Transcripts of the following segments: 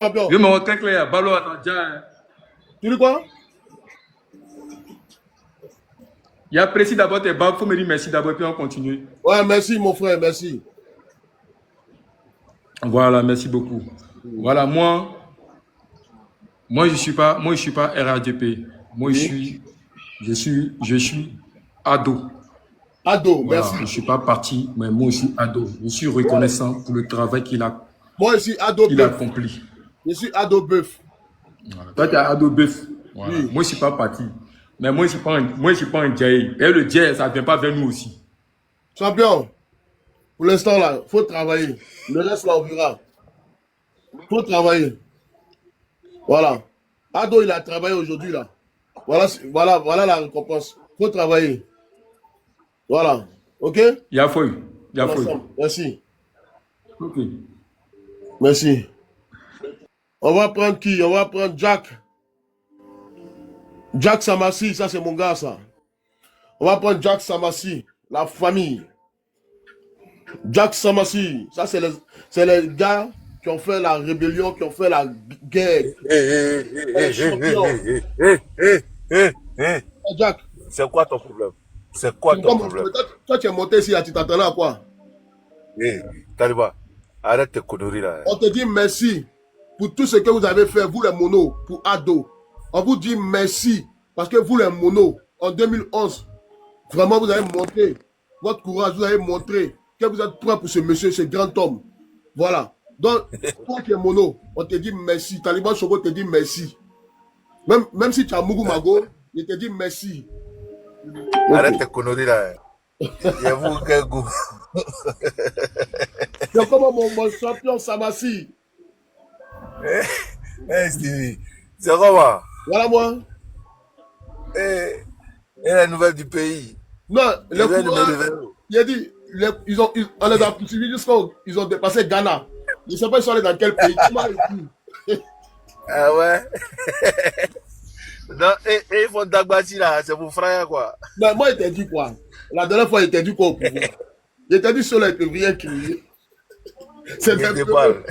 champion. Je me rends très clair. Ballon, attends, déjà. Tu dis quoi? Il y a précis d'abord tes balles. Il faut me dire merci d'abord, puis on continue. Ouais, merci, mon frère, merci. Voilà, merci beaucoup. Voilà, moi, je suis pas RADP. Moi, Oui. je suis ado. Ado, Voilà, merci. je ne suis pas parti, mais moi aussi ado. Je suis reconnaissant pour le travail Moi aussi, ado qu'il a bœuf. accompli. Je suis ado bœuf. Voilà. Toi, tu es ado bœuf. Voilà. Oui. Moi, je ne suis pas parti. Mais moi, je ne suis pas un djaï. Et le djaï, ça ne vient pas vers nous aussi. Champion, pour l'instant, là, il faut travailler. Le reste, là, on verra. Il faut travailler. Voilà. Ado, il a travaillé aujourd'hui, là. Voilà la récompense. Il faut travailler. Voilà. OK? Il y a feuille. Il y a feuille. Merci. Ok. Merci. On va prendre qui? On va prendre Jack. Jack Samassi, ça c'est mon gars, ça. On va prendre Jack Samassi, la famille. Jack Samassi, ça c'est les gars qui ont fait la rébellion, qui ont fait la guerre. Jack. C'est quoi ton problème? C'est quoi ton problème? Toi, tu es monté ici, tu t'attendais à quoi? Taliba, arrête tes conneries là. On te dit merci pour tout ce que vous avez fait, vous les monos, pour Ado. On vous dit merci parce que vous les monos, en 2011, vraiment vous avez montré votre courage, vous avez montré que vous êtes prêt pour ce monsieur, ce grand homme. Voilà. Donc, toi qui es mono, on te dit merci. Taliban Chogo te dit merci. Même si tu as Mougou Mago, il te dit merci. Arrête tes conneries là. J'avoue quel goût. C'est comment mon champion Samassi. Stevie, c'est comment? Voilà moi. Et la nouvelle du pays. Non, le courage, il a dit, on les a poursuivis jusqu'à ils ont dépassé Ghana. Je ne sais pas ils sont allés dans quel pays. Ah ouais? Non, et ils font Dagbati là, c'est mon frère quoi. Non, moi, il t'a dit quoi? La dernière fois, il t'a dit quoi au pouvoir? Il t'a dit sur les février crier. C'est un peu.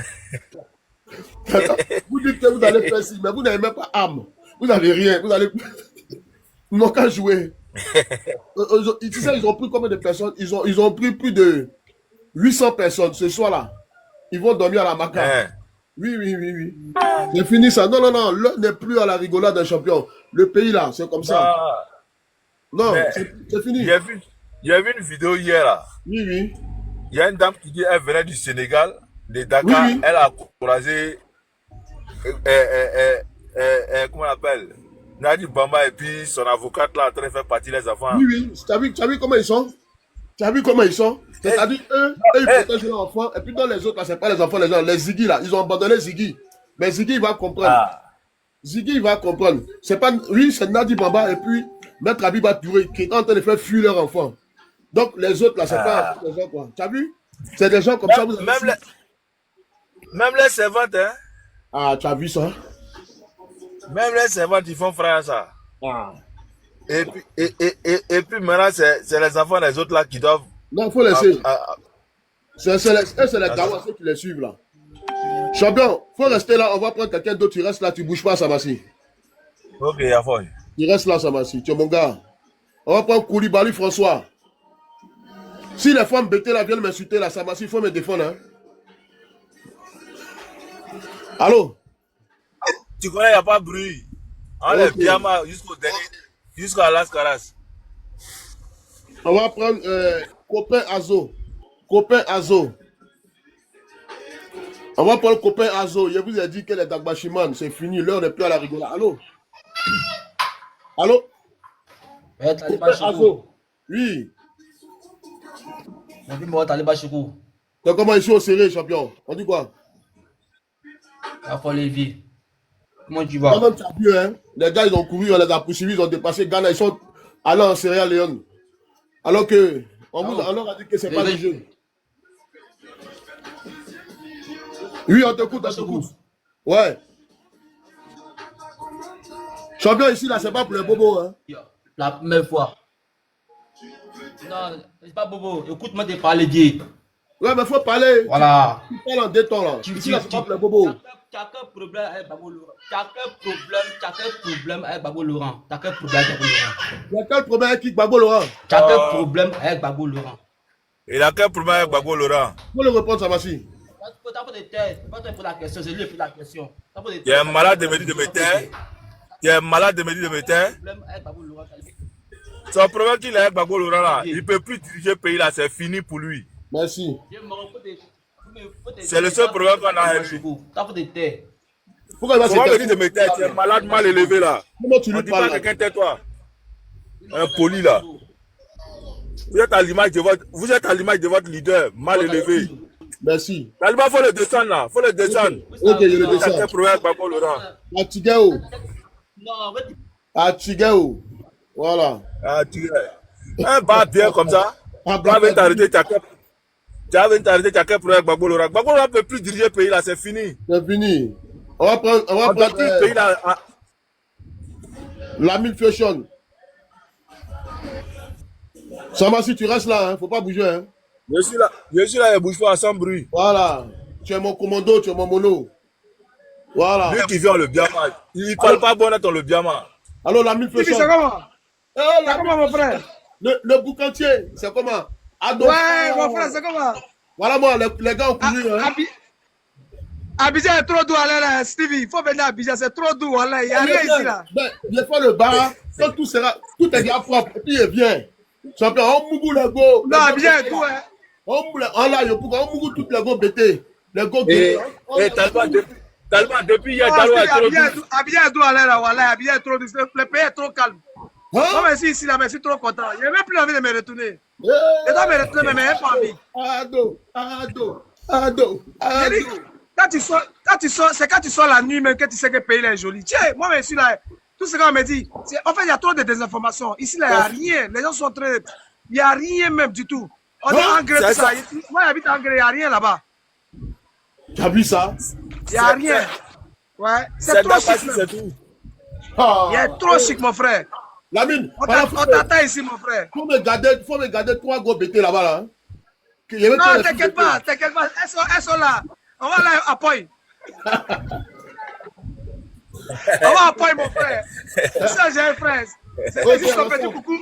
Vous dites que vous allez faire ci, mais vous n'avez même pas âme. Vous n'avez rien. Vous allez. Ils n'ont qu'à jouer. Tu sais, ils ont pris combien de personnes? Ils ont pris plus de 800 personnes ce soir-là. Ils vont dormir à la maca. Oui. C'est fini ça. Non. L'heure n'est plus à la rigolade d'un champion. Le pays là, c'est comme ça. Non, c'est fini. J'ai vu une vidéo hier là. Oui. Il y a une dame qui dit qu'elle venait du Sénégal, de Dakar. Oui. Elle a encouragé, comment on appelle, Nadi Bamba et puis son avocate là en train de faire partie les enfants. Oui. Tu as vu comment ils sont? C'est-à-dire, eux, ils protègent leurs enfants. Et puis dans les autres, là, c'est pas les enfants, les gens. Les Ziggy, là, ils ont abandonné Ziggy. Mais Ziggy, il va comprendre. Ziggy, il va comprendre. C'est pas, oui, c'est Nadi Bamba et puis Maître Abiba Touré qui est en train de faire fuir leurs enfants. Donc, les autres, là, c'est pas les gens, quoi. Tu as vu? C'est des gens comme ça. Même les servantes, hein? Ah, tu as vu ça? Même les servantes, ils font frère ça. Et puis maintenant, c'est les enfants des autres là qui doivent. Non, il faut laisser. C'est les Gawas qui les suivent là. Champion, il faut rester là. On va prendre quelqu'un d'autre. Tu restes là, tu ne bouges pas, Samassi. Ok, il y a foi. Tu restes là, Samassi. Tu es mon gars. On va prendre Koulibaly François. Si les femmes bêtées là viennent m'insulter là, Samassi, il faut me défendre. Hein? Allô? Tu connais, il n'y a pas de bruit. On les pyjamas jusqu'au dernier, jusqu'à Las Caras. On va prendre Copain Azo. On va prendre Copain Azo. Je vous ai dit que les Dagbachiman, c'est fini. L'heure n'est plus à la rigolade. Allô? Copain Azo. Oui. Donc comment ils sont au serré, champion? On dit quoi? Comment tu vas? Quand tu as vu, hein? Les gars, ils ont couru, on les a poursuivis, ils ont dépassé Ghana, ils sont allés en Sierra Leone. Alors que, on leur a dit que c'est pas le jeu. Oui, on t'écoute. Ouais. Champion, ici, là, c'est pas pour les bobos, hein? La première fois. Non, c'est pas bobo. Écoute-moi te parler, Dieu. Ouais, mais faut parler. Voilà. Tu parles en détend, là. Ici, là, c'est pas pour les bobos. T'as quel problème avec Babou Laurent? T'as quel problème avec Babou Laurent? T'as quel problème avec Babou Laurent? Il y a quel problème avec qui Gbagbo Laurent? T'as quel problème avec Babou Laurent? Il a quel problème avec Gbagbo Laurent? Faut le répondre, Samassi. T'as pas de tête. Pas te la question, c'est lui qui pose la question. Tu es malade de me dire de me taire. Tu es malade de me dire de me taire. Son problème qu'il a avec Gbagbo Laurent là, il ne peut plus diriger le pays là, c'est fini pour lui. Merci. C'est le seul problème qu'on a avec lui. T'as pas de tête. Pourquoi il va Comment se me dire de me taire? Tu es malade mal élevé là. Comment tu On lui dit pas parles? à quelqu'un tais-toi. Un poli là. Vous êtes à l'image de votre leader mal élevé. Merci. Taliban, il faut le descendre là. Il faut le descendre. Ok, je le Il a quel descends. problème avec Gbagbo Laurent? Atigao. Non, Atigao. Voilà. Ah, tu es. Un bas bien comme ça. Ah, Tu avais t'arrêter, tu as quel problème avec Gbagbo Laurent? Gbagbo Laurent ne peut plus diriger le pays là, c'est fini. C'est fini. On va On prendre doit plus le pays là. la Milfiation. Samassi, tu restes là, hein. Faut pas bouger, hein. Je suis là, il bouge pas sans bruit. Voilà. Tu es mon commando, tu es mon mono. Voilà. Lui qui vient le Biama, il parle pas bon dans le Biama. Alors, la C'est Milfiation. comment? Eh, la C'est comment, mon frère? Le boucantier, c'est comment? Ado. Ouais, mon frère, c'est comment? Voilà, moi, les gars ont couru, hein. Abidjan est trop doux, là, Stevie. Il faut venir à Abidjan, c'est trop doux, là. Il n'y a rien ici, là. Ben, il faut le bar, quand tout est déjà propre, et puis il vient. Champion, on mougou les go. Non, Abidjan est doux, hein. On mougou toutes les go bêtés. Les go Et guéris. Talma, depuis hier, Oh, Talma est trop Abidjan doux. est doux, là, voilà. Abidjan est trop doux. Le pays est trop calme. Hein? Moi, merci ici, là, mais je suis trop content. Je n'ai même plus envie de me retourner. Eh, Je dois me retourner, mais je n'ai pas envie. Ado. J'ai dit, c'est quand tu sors la nuit même que tu sais que le pays là est joli. Tiens, moi, je suis là. Tout ce qu'on me dit, en fait, il y a trop de désinformations. Ici, là, il n'y a rien. Les gens sont très. Il n'y a rien même du tout. On est en Grèce, ça. Moi, j'habite en Grèce, il n'y a rien là-bas. Tu as vu ça? Il n'y a rien. Ouais, c'est trop chic. C'est tout. Il est trop chic, mon frère. Lamine, On t'attend ici, mon frère. faut me garder 3 go bêtés là-bas, là. Non, t'inquiète pas. Elles sont là. On va là appuyer. On va appuyer, mon frère. Ça, j'ai un frère. C'est juste un petit coucou.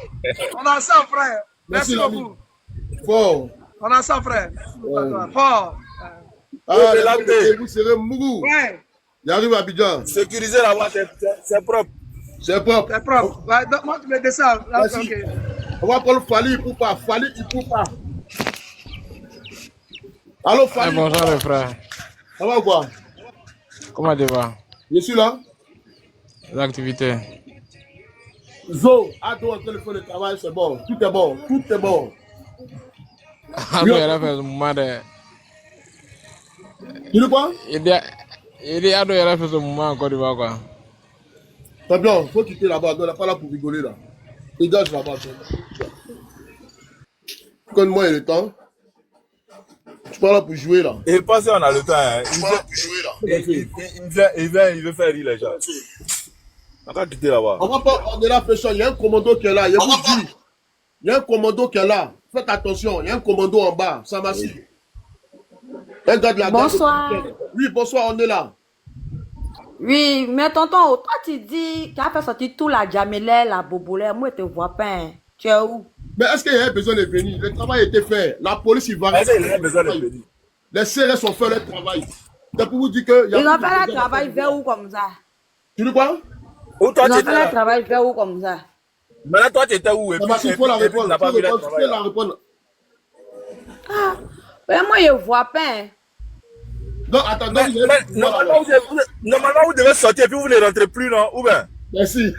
On est ensemble, frère. Merci beaucoup. Fort. On est ensemble, frère. Fort. Vous serez mougou. Ouais, Il arrive à Abidjan. Sécuriser la voie, c'est propre. C'est propre. c'est propre. Ouais, donc, moi, tu me descends. Là, Merci. ok. On va prendre Fali, il ne peut pas. Fali, il ne peut pas. Allô, Fali. Bonjour les frères, Ça va ou quoi? comment tu vas? Je suis là. L'activité. Zo, Ado en train de faire le travail, c'est bon. Tout est bon. Tout est bon. Ado yɛrɛ fɛ mun dɛ? Tu dis quoi? I di Ado yɛrɛ fɛ mun en Côte d'Ivoire quoi? C'est bien, il faut quitter là-bas. On n'est pas là pour rigoler là. Dégage là-bas. Donne-moi le temps. Je suis pas là pour jouer là. Et pensez, on a le temps. Hein. Je suis pas là pour jouer là. Il veut faire rire les gens. On va quitter là-bas. On va pas, on est là, Fesson. Il y a un commando qui est là. Je vous dis. Il y a un commando qui est là. Faites attention. Il y a un commando en bas. Ça m'a si. Regarde la Bonsoir. Oui, bonsoir, on est là. Oui, mais tonton, toi tu dis tu as fait sortir tout la Djamilé, la Bobolé, moi je te vois pas. Hein. Tu es où? Mais est-ce qu'il y a besoin de venir? Le travail a été fait. La police, il va. Est-ce qu'il a besoin de venir? Les CRS ont fait leur travail. C'est pour vous dire que. Ils ont fait le travail vers où comme ça? Tu dis quoi? Où toi Ils ont tu fait étais le là? travail vers où comme ça? Maintenant toi tu étais où? Et Ça va, il faut la puis tu répondre. n'as pas vu le Il faut travail. la répondre. Ah, mais moi je vois pas. Hein. Non, attends, Mais, normalement, vous devez sortir et puis vous ne rentrez plus, non? Ou bien? Merci.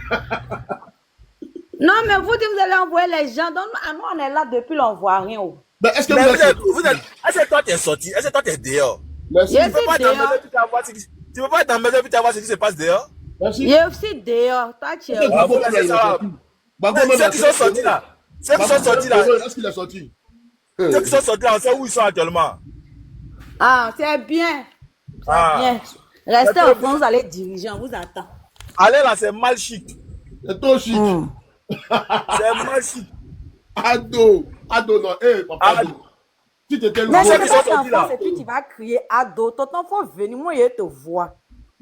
Non, mais vous dites vous allez envoyer les gens. Donc, nous on est là depuis, on voit rien. Oh. Mais est-ce que Mais vous êtes. est-ce que toi tu es sorti? Est-ce que toi tu es dehors? Merci. Je Tu peux pas suis être en maison dehors. puis t'avoir ce qui- tu peux pas être en maison puis t'avoir ce qui se passe dehors? Merci. Je suis dehors. Toi tu es où? Ah, vous laissez ça. Ceux qui sont sortis là. Ceux qui sont sortis là. Est-ce qu'il est sorti? Ceux qui sont sortis là, on sait où ils sont actuellement. Ah, c'est bien. C'est Ah. bien. Restez en France, vous allez diriger, on vous attend. Allez là, c'est mal chic. C'est trop chic. C'est mal chic. Ado. Ado, non. Eh, papa. Ado. Si tu étais Mais lourd, c'est Ils sont pas sortis là. enfant, et puis tu vas crier ado. Tonton, faut venir, moi, il te voit.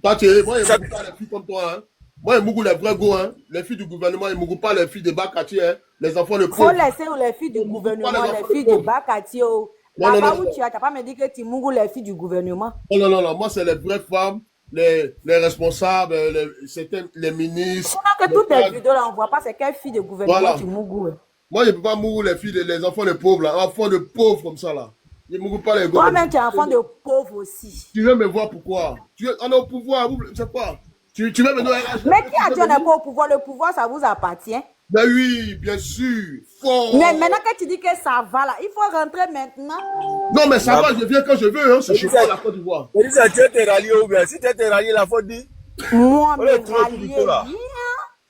toi, tu es, moi, ils Ça- ne pas les filles comme toi. Hein. Moi, ils mougou les vrais go. Hein. Les filles du gouvernement, ils ne mougou pas les filles de Bakati. Hein. Les enfants de Faut pauvres. laisser les filles du Faut gouvernement, pas les les enfants filles de du pauvres. Bakati. Non, Là-bas non, où non. tu as, t'as pas me dit que tu mougou les filles du gouvernement. Non. Moi, c'est les vraies femmes, les responsables, les ministres. Pendant que les toutes tes cadres. vidéos là, on voit pas c'est quelle fille de gouvernement Voilà. tu mougou. Moi, je ne peux pas mourir les filles, les enfants de pauvres, là. Enfants de pauvres comme ça, là. Je ne mourrai pas les gars. Toi-même, tu es enfant de pauvre aussi. Tu veux me voir pourquoi? On est au pouvoir, c'est quoi? Tu veux me donner un Mais qui a dit on n'est pas au pouvoir? Le pouvoir, ça vous appartient. Ben oui, bien sûr. Fort. Mais maintenant que tu dis que ça va là, il faut rentrer maintenant. Non, mais ça va, je viens quand je veux, hein. C'est Mais chez ça- moi, la Côte d'Ivoire. Mais dis ça, tu es rallié ou bien? Si tu es rallié, la faute dit. Moi, On me est trop rallier, du tout, là. rien.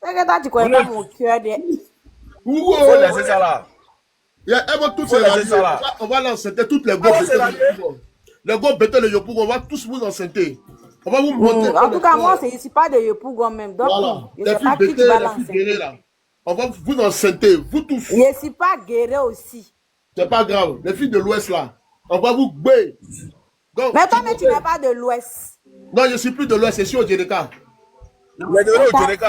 C'est que toi, tu connais pas mon cœur. Ouh, Faut laisser ça là. elles vont tous Faut se laisser rallier. ça là. On va l'enceinter, toutes les Ah, gosses. on s'est rallié. Les gosses bêtés, les yopougs, on va tous vous enceinter. On va vous monter. En tout cas, moi, je suis pas de Yopougon même. Donc, Voilà. je Les sais pas filles qui bêtées, tu vas les filles lancer. guérées, là. On va vous enceinter, vous tous. Je suis pas guéri aussi. C'est pas grave. Les filles de l'Ouest, là. On va vous gbé. Go. Mais toi, mais tu n'es pas de l'Ouest. Non, je suis plus de l'Ouest, je suis au Djénéka. Il est donné au Djénéka,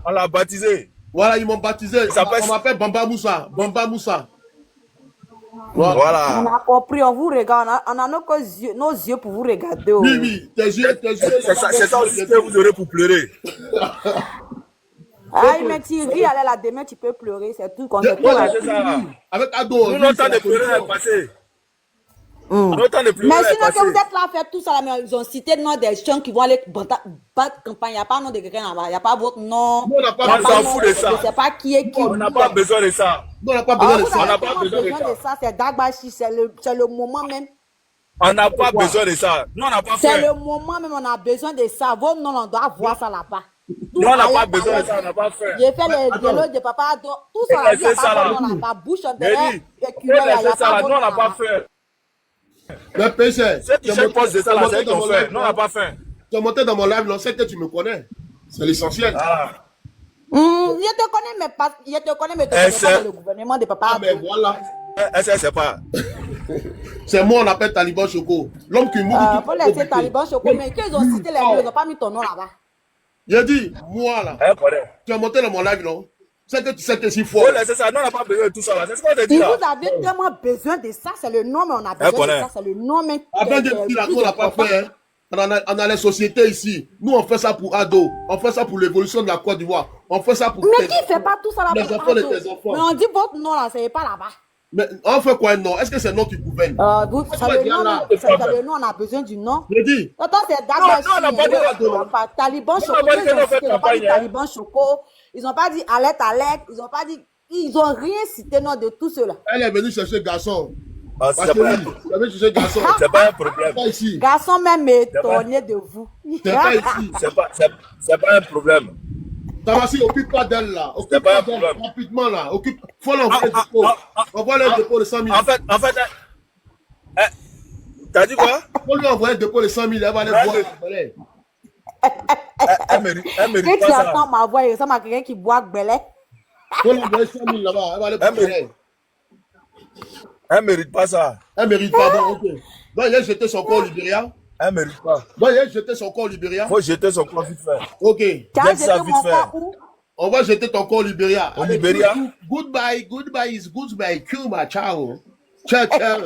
on l'a baptisé. Voilà, ils m'ont baptisé. Ça s'appelle- On m'appelle Bamba Moussa. Bamba Moussa. On Voilà. a compris, on vous regarde, on a nos yeux pour vous regarder. Oh. Oui, tes yeux. C'est ça aussi que vous aurez pour pleurer. Ah, mais tu ris, allez là, demain tu peux pleurer, c'est tout. Quand c'est tout, Voilà, là. c'est ça. avec Ado. Nous, oui, notre temps c'est de la pleurer solution. est passé. Hum. Notre temps de Mais pleurer est sinon que vous passé. êtes là à faire tout ça, là, mais ils ont cité le nom des gens qui vont aller battre campagne. Il n'y a pas le nom de quelqu'un là-bas. Il n'y a pas votre nom. Nous, on n'a On pas s'en besoin fout de ça. Je ne sais pas qui est qui. On n'a pas besoin de ça. Nous, on n'a pas Ah, besoin de vous ça. On avez n'a pas tellement besoin de besoin de ça, c'est Dagbashi, c'est le moment même. On n'a pas besoin de ça. Nous, on n'a pas C'est fait. le moment même, on a besoin de ça. Vos noms, on doit voir ça là-bas. Nous, on n'a Allez, pas besoin allez. de ça. On n'a pas fait. J'ai fait les dialogues de papa, tout ça là, il n'y a C'est ça, pas là. de nom là-bas. Bouche en Mais dehors, dis, éculaire, il n'y a c'est ça là. pas Nous, de on nom n'a pas là-bas. fait. Mais péché. Ceux qui cherchent poste de ça là, c'est eux qui ont fait. Nous, on n'a pas fait. Tu es monté dans mon live, non, c'est que tu me connais. C'est l'essentiel. Ah. Je te connais, mais pas, je te connais, mais tu ne connais c'est- pas dans le gouvernement de papa. Ah, mais voilà. Est-ce que c'est pas? C'est moi, on appelle Taliban Choco. L'homme qui mourut. Faut laisser Taliban Choco, mais qu'ils ont cité les deux, ils n'ont pas mis ton nom là-bas. J'ai dit, moi là, Elle connaît. tu es monté dans mon live, non? C'est que tu sais que c'est fort. Faut laisser ça. Nous, on n'a pas besoin de tout ça là. C'est ce qu'on te dit Si là. vous avez vraiment besoin de ça, c'est le nom, mais on a besoin de connaît. ça, c'est le nom, mais. Avant de dire là, on n'a pas fait, hein. On a les sociétés ici. Nous, on fait ça pour Ado. On fait ça pour l'évolution de la Côte d'Ivoire. On fait ça pour. Mais qui fait pas tout ça là-bas? Les enfants de tes enfants. Mais on dit votre nom là, c'est pas là-bas. Mais on fait quoi, non? Est-ce que c'est non qui gouverne? C'est le nom, c'est le nom, on a besoin du nom. Je dis, Attends, c'est Dagbashi. Non, on n'a pas dit Taliban On Choco. n'a pas dit qu'on a fait Ils n'ont pas dit campagne, hein. Taliban Choco. Ils n'ont pas dit alerte, alerte. Ils n'ont pas dit. Ils n'ont rien cité non de tout cela. elle est venue chercher garçon. Ah, Ma c'est pas chérie, elle est venue chercher garçon. c'est pas un problème. Pas ici. Garçon même étonné de vous. C'est pas ici. C'est pas un problème. Tamassi, occupe pas d'elle là. C'est Occupe pas pas un d'elle. problème. Rapidement là. Occupe. Faut l'envoyer le dépôt. Envoie le dépôt de 100 000. En fait, t'as dit quoi? Faut lui envoyer le dépôt de 100 000. Elle va aller voir. Elle mérite Quand pas tu ça. entends ma voix, il ressemble à quelqu'un qui boit belé. Faut lui envoyer 100 000 là-bas. Elle va aller voir. Elle mérite pas ça. Elle mérite pas. Bon, ok. Donc, il a jeté son corps au Libéria. Elle mérite pas. Donc, il a jeté son corps au Libéria. Faut jeter son corps vite fait. Ok. Tu as Jette ça jeté vite mon fait. corps où? On va jeter ton corps au Libéria. Au Allez, Libéria? Goodbye. Goodbye is goodbye. Cuba. Ciao. Ciao, ciao.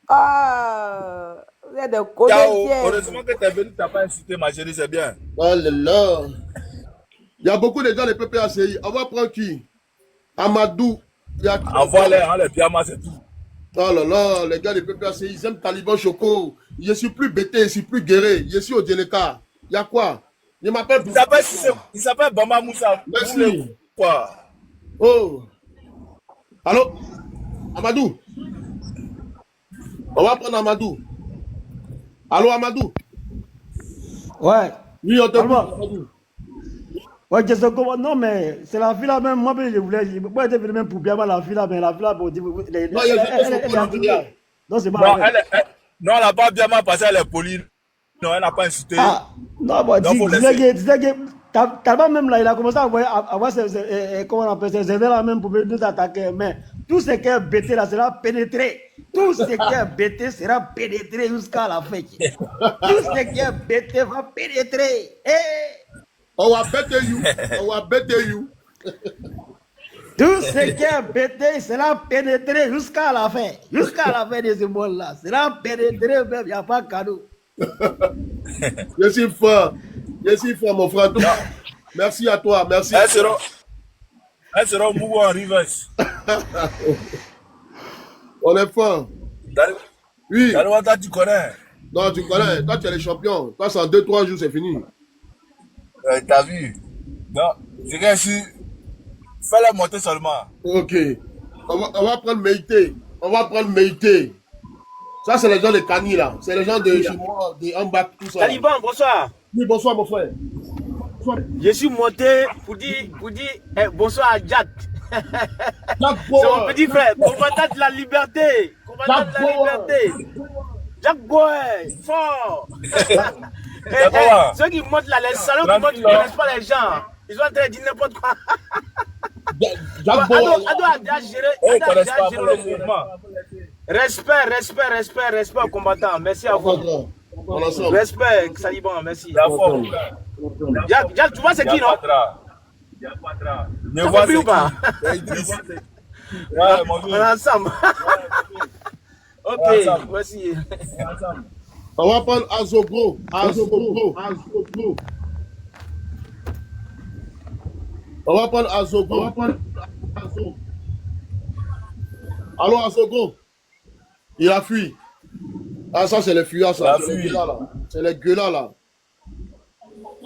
Ah, vous êtes des Ciao. comédiens. Heureusement que t'es venu, t'as pas incité ma chérie, c'est bien. Oh là là. Il y a beaucoup de gens de PPACI. On va prendre qui? Amadou. Il y a qui? Envoie-les, hein, les pyjamas, c'est tout. Oh là là, les gars de PPACI, ils aiment Taliban Choco. Je suis plus bêté, je suis plus guéri. Je suis au Djénéka. Il y a quoi? Je m'appelle. Il s'appelle Bamba Moussa. Merci. Vous voulez quoi? Oh. Allô? Amadou? On va prendre Amadou. Allô, Amadou? Ouais. Oui, on te Allô? prend, Amadou. Ouais, je sais comment. Non, mais c'est la fille là même. Moi, je voulais. Moi, j'étais venu même pour bien voir la fille là, mais la fille là, pour dire. Non, il y a jeté son corps au Libéria. Non, c'est pas Non, vrai. non, elle n'a pas bien mal passé, elle est polie. Non, elle n'a pas incité. Ah, non, bon, Non, faut tu sais que. Talba même là, il a commencé à voir comment on appelle ces aides là même pour venir nous attaquer. Mais Tout ce qui est bêté là sera pénétré. Tout ce qui est bêté sera pénétré jusqu'à la fin. Tout ce qui est bêté va pénétrer. On va bêter you. On va bêter you. Tout ce qui est bêté sera pénétré jusqu'à la fin. Jusqu'à la fin de ce monde-là. Sera pénétré même, il n'y a pas de cadeau. Je suis fort. Je suis fort, mon frère. Merci à toi. Merci. Elle sera au mouvement en reverse. On est fort. Oui. Dalouata, tu connais. Non, tu connais. Toi, tu es le champion. Toi, c'est en 2-3 jours, c'est fini. T'as vu? Non, c'est que si. Fais-la monter seulement. Ok. On va prendre Meïté. On va prendre Meïté. Ça, c'est les gens de Kani, là. C'est les gens de chez moi, de Ambac, tout ça. Taliban, bonsoir. Oui, bonsoir, mon frère. Je suis monté pour dire bonsoir à Jack. C'est mon petit frère, combattant de la liberté. Combattant de la liberté. Jack Boy, fort. Ceux qui montent là, les salauds qui montent, ils ne connaissent pas les gens. Ils sont en train de dire n'importe quoi. Jack Boy. Ado a géré le mouvement. Respect aux combattants. Merci à vous. Respect, Saliban, merci. Jack, tu vois c'est qui, non? Ne vois ou pas? On est ensemble. Ok, voici. On va prendre Azogro. On va prendre Azogro. Allô, Azogro. Il a fui. Ah, ça, c'est les fuyards, ça. C'est les gueulards, là.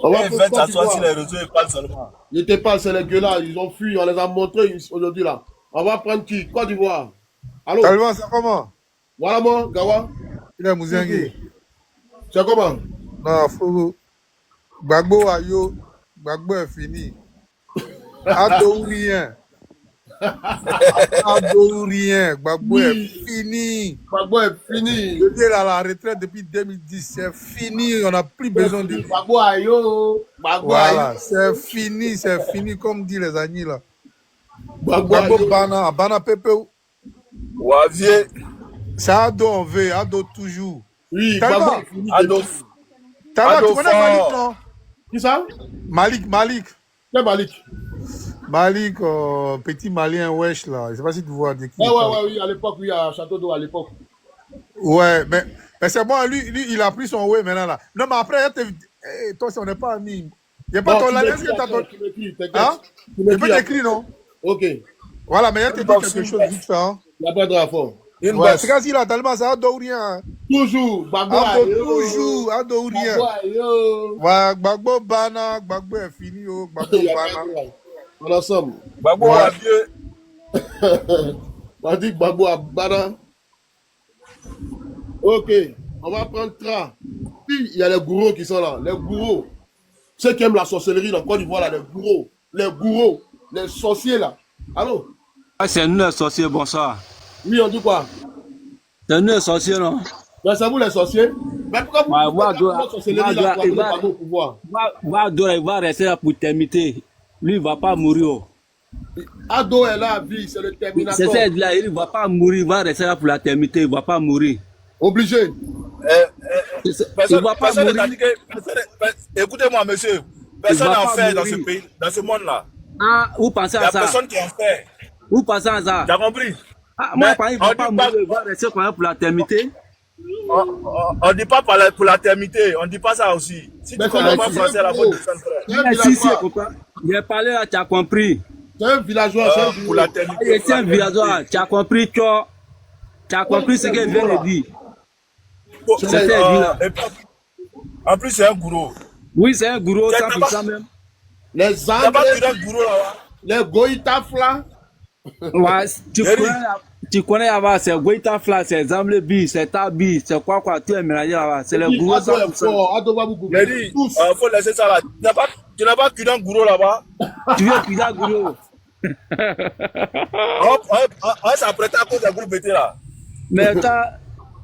On va faire s'asseoir sur les réseaux et parle seulement. Ils te parlent, c'est les gueulards. Ils ont fui. On les a montrés aujourd'hui, là. On va prendre qui? Côte d'Ivoire. Allô? Taliban, c'est comment? Voilà, moi, Gawa. Il est Mouzengi. C'est comment? Non, faut. Gbagbo Ayo. Gbagbo est fini. Ado ou rien. Ado ou rien. Gbagbo est fini. Gbagbo est fini. Le deal à la retraite depuis 2010. C'est fini. On n'a plus besoin de. Gbagbo Ayo. Voilà. C'est fini, comme dit les amis là. Gbagbo Bana. Bana Pepe. Wavier. C'est Ado on veut. Ado toujours. Oui, Gbagbo. Ado. Tu connais Malik, non? Qui ça? Malik. Quel Malik? Malik, petit malien wesh là. Je sais pas si tu vois de qui. Oui, à l'époque, oui, à Château d'Eau, à l'époque. Ouais, mais c'est bon, lui, il a pris son way maintenant là. Non, mais après, toi, on n'est pas amis. Il n'y a pas ton là. Est-ce que tu as ton. Hein? Tu peux t'écrire, non? Ok. Voilà, mais il te dit quelque chose vite fait. Hein? Il n'y a pas de rapport. Ouais, c'est comme si là, tellement ça, Ado ou rien. Toujours. Toujours, Ado ou rien. Ouais, Gbagbo Bana, Gbagbo est fini, Gbagbo Bana. On ensemble. Gbagbo Wavier. On dit Gbagbo Bana. Ok, on va prendre Tra. Puis il y a les gourous qui sont là. Les gourous. Ceux qui aiment la sorcellerie dans Côte d'Ivoire, là, les gourous, les sorciers là. Allô? C'est nous les sorciers, bonsoir. Oui, on dit quoi? C'est nous les sorciers, non? Ben, c'est vous les sorciers? Mais pourquoi vous la sorcellerie là pour avoir au pouvoir? Il va rester là pour l'éternité. Lui, il ne va pas mourir. Ado est là à vie, c'est le terminateur. C'est ça, là, il ne va pas mourir, il va rester là pour l'éternité, il ne va pas mourir. Obligé. Personne ne t'a dit que. Écoutez-moi, monsieur. Personne n'en fait dans ce pays, dans ce monde-là. Ah, vous pensez à ça? Il n'y a personne qui en fait. Vous pensez à ça? Tu as compris? Ah, moi, il ne va pas mourir, il va rester pour l'éternité. On ne dit pas pour l'éternité, on ne dit pas ça aussi. Si tu comprends pas français, la faute de si, j'ai parlé là, tu as compris. C'est un villageois, pour l'éternité. C'est un villageois, tu as compris, tu as compris ce qu'il vient de dire. En plus, c'est un gourou. Oui, c'est un gourou, ça même. Les Anglais, les Goïtafla. Ouais, tu connais là-bas, c'est Goïtafla, c'est Zamlebi, c'est Tabi, c'est quoi, tu es mélangé là-bas. C'est les gourous. J'ai dit, il faut laisser ça là. Tu n'as pas cuit un gourou là-bas. Tu veux cuire un gourou. On s'apprête à cause d'un groupe BT là. Mais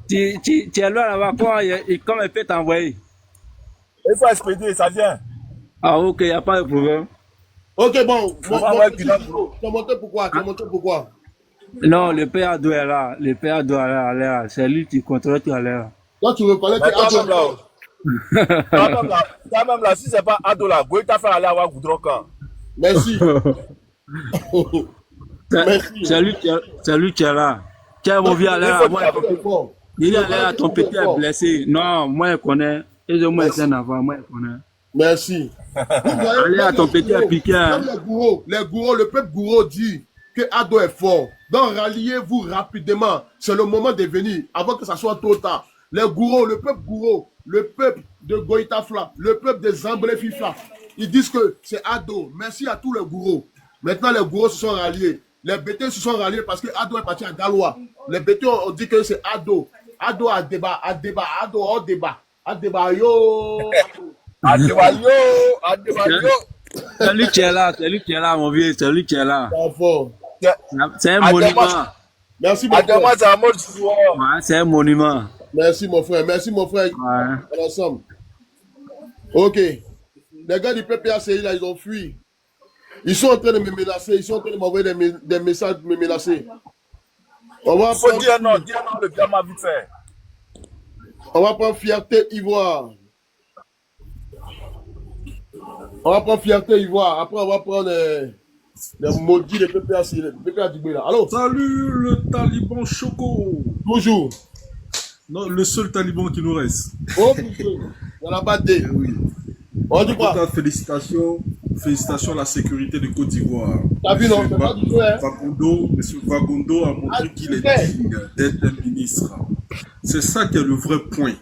tu es loin là-bas, comment il peut t'envoyer? Il faut expédier, ça vient. Ah, ok, il n'y a pas de problème. Ok, bon. Tu as monté pourquoi? Non, le père Ado est là. Le père Ado est là. C'est lui qui contrôle tout à l'heure. Toi, tu reconnais que Ado est fort. Toi-même là, si c'est pas Ado là, Goïta fait aller avoir Goudron quand. Merci. C'est lui qui est là. Tiens, mon vieux, il est allé à ton petit est blessé. Non, moi, je connais. Et moi, c'est un avant, moi, je connais. Merci. Allez à ton petit est piqué. Les gourous, le peuple gourou dit que Ado est fort. Donc, ralliez-vous rapidement. C'est le moment de venir, avant que ça soit trop tard. Les gourous, le peuple de Goïta Fla, le peuple de Zamblé Fifla, ils disent que c'est Ado. Merci à tous les gourous. Maintenant, les gourous se sont ralliés. Les BT se sont ralliés parce que Ado est parti à Galois. Les BT ont dit que c'est Ado. Ado a débat, Ado au débat. A débat yo. C'est lui qui est là, mon vieux, c'est lui qui est là. C'est un monument. Merci beaucoup. C'est un monument. Merci mon frère. Ouais. Ensemble. Ok. Les gars du PPACI là, ils ont fui. Ils sont en train de me menacer. Ils sont en train de m'envoyer des messages de me menacer. On va prendre... dire non, le diamant vite fait. On va prendre Fierté Ivoire. Après, on va prendre les maudits de PPACI. PPA du là. Allô? Salut le Taliban Choco. Toujours. Non, le seul Taliban qui nous reste. Oh putain, il y en a pas deux. Oui. On dit quoi? Félicitations à la sécurité de Côte d'Ivoire. T'as vu, non? Monsieur Vagondo a montré qu'il est digne d'être un ministre. C'est ça qui est le vrai point.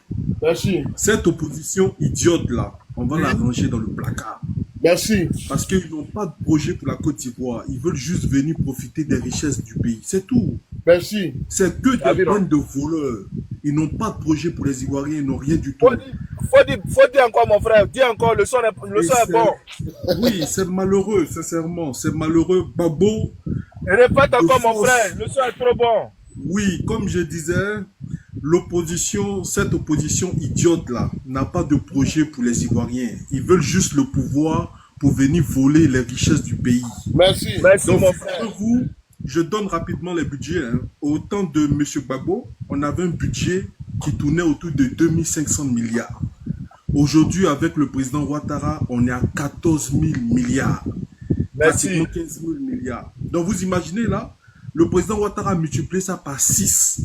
Merci. Cette opposition idiote là, on va la ranger dans le placard. Merci. Parce qu'ils n'ont pas de projet pour la Côte d'Ivoire. Ils veulent juste venir profiter des richesses du pays. C'est tout. Merci. C'est que des bandes de voleurs. Ils n'ont pas de projet pour les Ivoiriens. Ils n'ont rien du tout. Faut dire encore, mon frère. Dis encore, le son est bon. Oui, c'est malheureux, sincèrement. C'est malheureux. Babo. Répète encore, mon frère. Le son est trop bon. Oui, comme je disais, cette opposition idiote là n'a pas de projet pour les Ivoiriens. Ils veulent juste le pouvoir pour venir voler les richesses du pays. Merci. Donc, mon frère. Je donne rapidement les budgets. Au temps de M. Gbagbo, on avait un budget qui tournait autour de 2500 milliards. Aujourd'hui, avec le président Ouattara, on est à 14 000 milliards. Merci. Pratiquement 15 000 milliards. Donc vous imaginez là, le président Ouattara a multiplié ça par 6.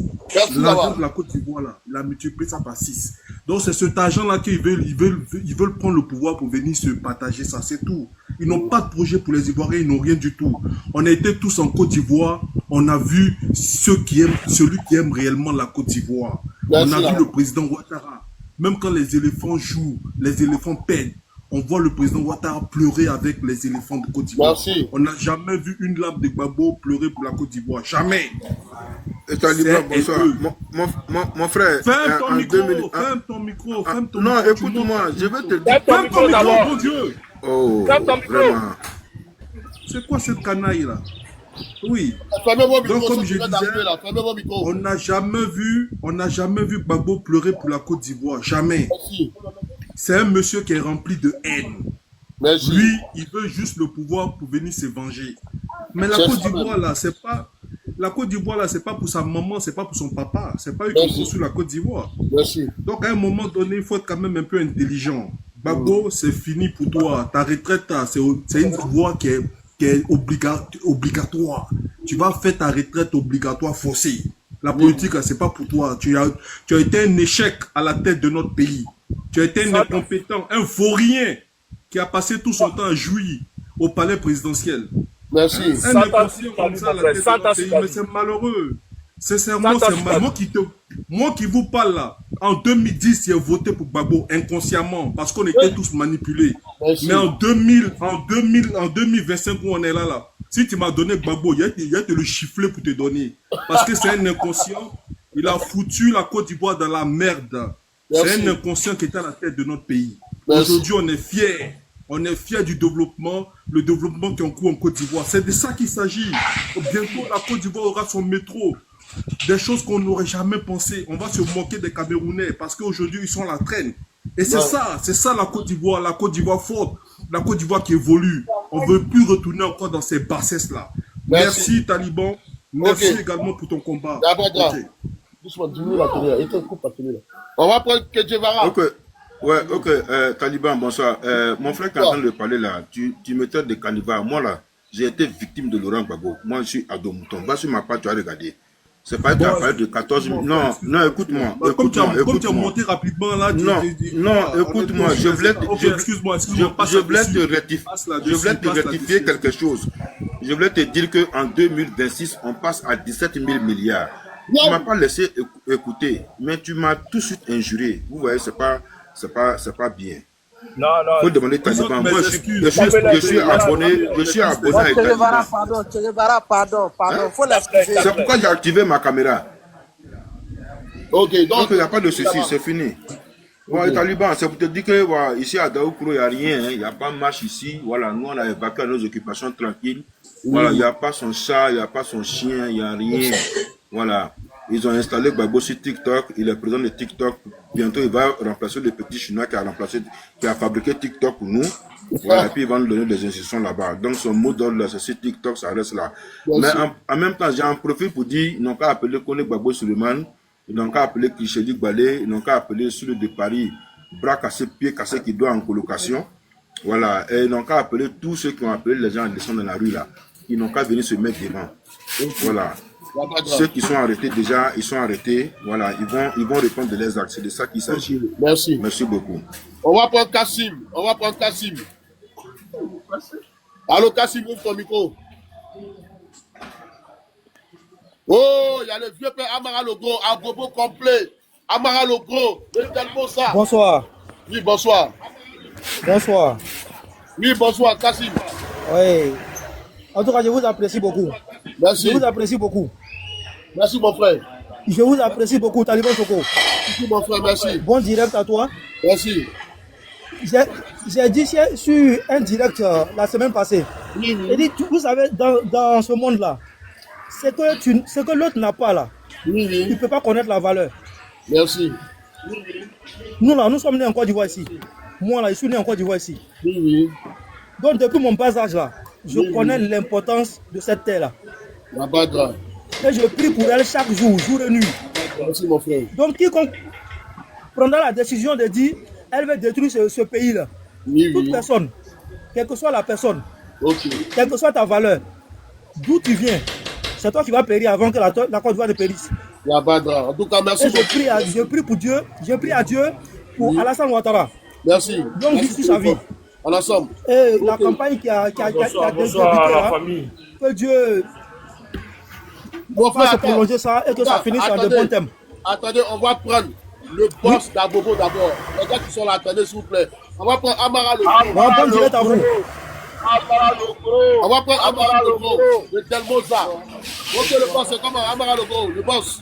L'argent de la Côte d'Ivoire là, il a multiplié ça par 6. Donc c'est cet argent-là qu'ils veulent prendre le pouvoir pour venir se partager ça, c'est tout. Ils n'ont pas de projet pour les Ivoiriens, ils n'ont rien du tout. On a été tous en Côte d'Ivoire, on a vu celui qui aime réellement la Côte d'Ivoire. On a vu le président Ouattara. Même quand les éléphants jouent, les éléphants peinent, on voit le président Ouattara pleurer avec les éléphants de Côte d'Ivoire. On n'a jamais vu une lame de Gbagbo pleurer pour la Côte d'Ivoire. Jamais. Bonsoir. Mon frère. Ferme ton micro. Non, écoute-moi, je vais te dire. Ferme ton micro, mon Dieu. Oh, ferme ton micro. C'est quoi cette canaille là? Oui. Donc comme je disais, on n'a jamais vu Gbagbo pleurer pour la Côte d'Ivoire. Jamais. C'est un monsieur qui est rempli de haine. Lui, il veut juste le pouvoir pour venir se venger. Mais la Côte d'Ivoire là, c'est pas... La Côte d'Ivoire là, c'est pas pour sa maman, c'est pas pour son papa. C'est pas eux qui ont construit la Côte d'Ivoire. Donc à un moment donné, il faut être quand même un peu intelligent. Gbagbo, c'est fini pour toi. Ta retraite, c'est une voie qui est obligatoire. Tu vas faire ta retraite obligatoire forcée. La politique, c'est pas pour toi. Tu as été un échec à la tête de notre pays. Tu as été un incompétent, un vaurien qui a passé tout son temps à jouir au palais présidentiel. Merci. Un inconscient comme ça à la tête de notre pays, mais c'est malheureux. Sincèrement, c'est malheureux. Moi qui vous parle là, en 2010, j'ai voté pour Gbagbo inconsciemment parce qu'on était tous manipulés. Mais en 2025 où on est là, si tu m'as donné Gbagbo, il y a te le chiffler pour te donner. Parce que c'est un inconscient. Il a foutu la Côte d'Ivoire dans la merde. C'est un inconscient qui est à la tête de notre pays. Aujourd'hui, on est fiers. On est fiers du développement, le développement qui est en cours en Côte d'Ivoire. C'est de ça qu'il s'agit. Bientôt, la Côte d'Ivoire aura son métro. Des choses qu'on n'aurait jamais pensé. On va se moquer des Camerounais parce qu'aujourd'hui, ils sont à la traîne. Et c'est ça la Côte d'Ivoire forte, la Côte d'Ivoire qui évolue. On ne veut plus retourner encore dans ces bassesses-là. Merci, Taliban. Merci également pour ton combat. Ok. Doucement, diminue la télé là. Et toi, coupe la télé là. On va prendre Kedjevara. Ok. Ouais, ok. Caliban, bonsoir. Mon frère qui est en train de parler là, tu me traites de cannibale. Moi là, j'ai été victime de Laurent Gbagbo. Moi, je suis Ado Mouton. Va sur ma page, tu as regardé. C'est pas que tu as parlé de 14 000. Non, écoute-moi. Comme tu as monté rapidement là. Écoute-moi. Je voulais te rectifier quelque chose. Je voulais te dire qu'en 2026, on passe à 17 000 milliards. Tu ne m'as pas laissé écouter, mais tu m'as tout de suite injuré. Vous voyez, c'est pas bien. Non. Faut demander Taliban. Moi, je suis abonné. Pardon. Faut l'excuser. C'est pourquoi j'ai activé ma caméra. Ok, donc il n'y a pas de souci, c'est fini. Ouais, Taliban, c'est pour te dire que voilà, ici à Daoukro, il n'y a rien. Il n'y a pas de marche ici. Voilà, nous, on a évacué nos occupations tranquilles. Voilà, il n'y a pas son chat, il n'y a pas son chien, il n'y a rien. Voilà. Ils ont installé Gbagbo sur TikTok. Il est président de TikTok. Bientôt, il va remplacer le petit chinois qui a fabriqué TikTok pour nous. Voilà, et puis il va nous donner des instructions là-bas. Donc, son mot d'ordre, c'est sur TikTok, ça reste là. Mais en même temps, j'ai un profil pour dire, ils n'ont qu'à appeler Kone Gbagbo Suleiman, ils n'ont qu'à appeler Kichedi Balé, ils n'ont qu'à appeler celui de Paris, bras cassés, pieds cassés, qui doit en colocation. Voilà, et ils n'ont qu'à appeler tous ceux qui ont appelé les gens à descendre dans la rue là. Ils n'ont qu'à venir se mettre devant. Voilà. Ceux qui sont arrêtés déjà, ils sont arrêtés. Voilà, ils vont répondre de leurs actes. C'est de ça qu'il s'agit. Merci. Merci beaucoup. On va prendre Kassim. Allô, Kassim, ouvre ton micro. Oh, il y a le vieux père Amara le Gros, un bobo complet. Amara le Gros, tellement ça. Bonsoir. Oui, bonsoir. Oui, bonsoir, Kassim. Oui. En tout cas, je vous apprécie beaucoup. Merci. Je vous apprécie beaucoup. Merci, mon frère. Je vous apprécie beaucoup, Taliban Soko. Merci, mon frère, merci. Bon direct à toi. Merci. J'ai dit sur un direct la semaine passée. J'ai dit, vous savez, dans ce monde-là, c'est que l'autre n'a pas là. Il ne peut pas connaître la valeur. Merci. Nous là, nous sommes nés en Côte d'Ivoire ici. Moi là, je suis né en Côte d'Ivoire ici. Donc depuis mon bas âge là, je connais l'importance de cette terre-là. Et je prie pour elle chaque jour, jour et nuit. Merci, mon frère. Donc, quiconque prendra la décision de dire elle veut détruire ce pays-là, toute personne, quelle que soit la personne, quelle que soit ta valeur, d'où tu viens, c'est toi qui vas périr avant que la Côte d'Ivoire ne périsse. En tout cas, merci. Et je prie pour Dieu, pour Alassane Ouattara. Merci. Donc, jusqu'à sa vie. Ensemble. Et la campagne qui a débuté là, que Dieu fasse prolonger ça et que ça finisse sur de bons thèmes. Attendez, on va prendre le boss d'Agogo d'abord. Les gars qui sont là, attendez s'il vous plaît. On va prendre Amara le Gros. On va prendre direct à vous. On va prendre Amara le Gros, le Telmoza. Ok, le boss, c'est comment Amara le Gros, le boss.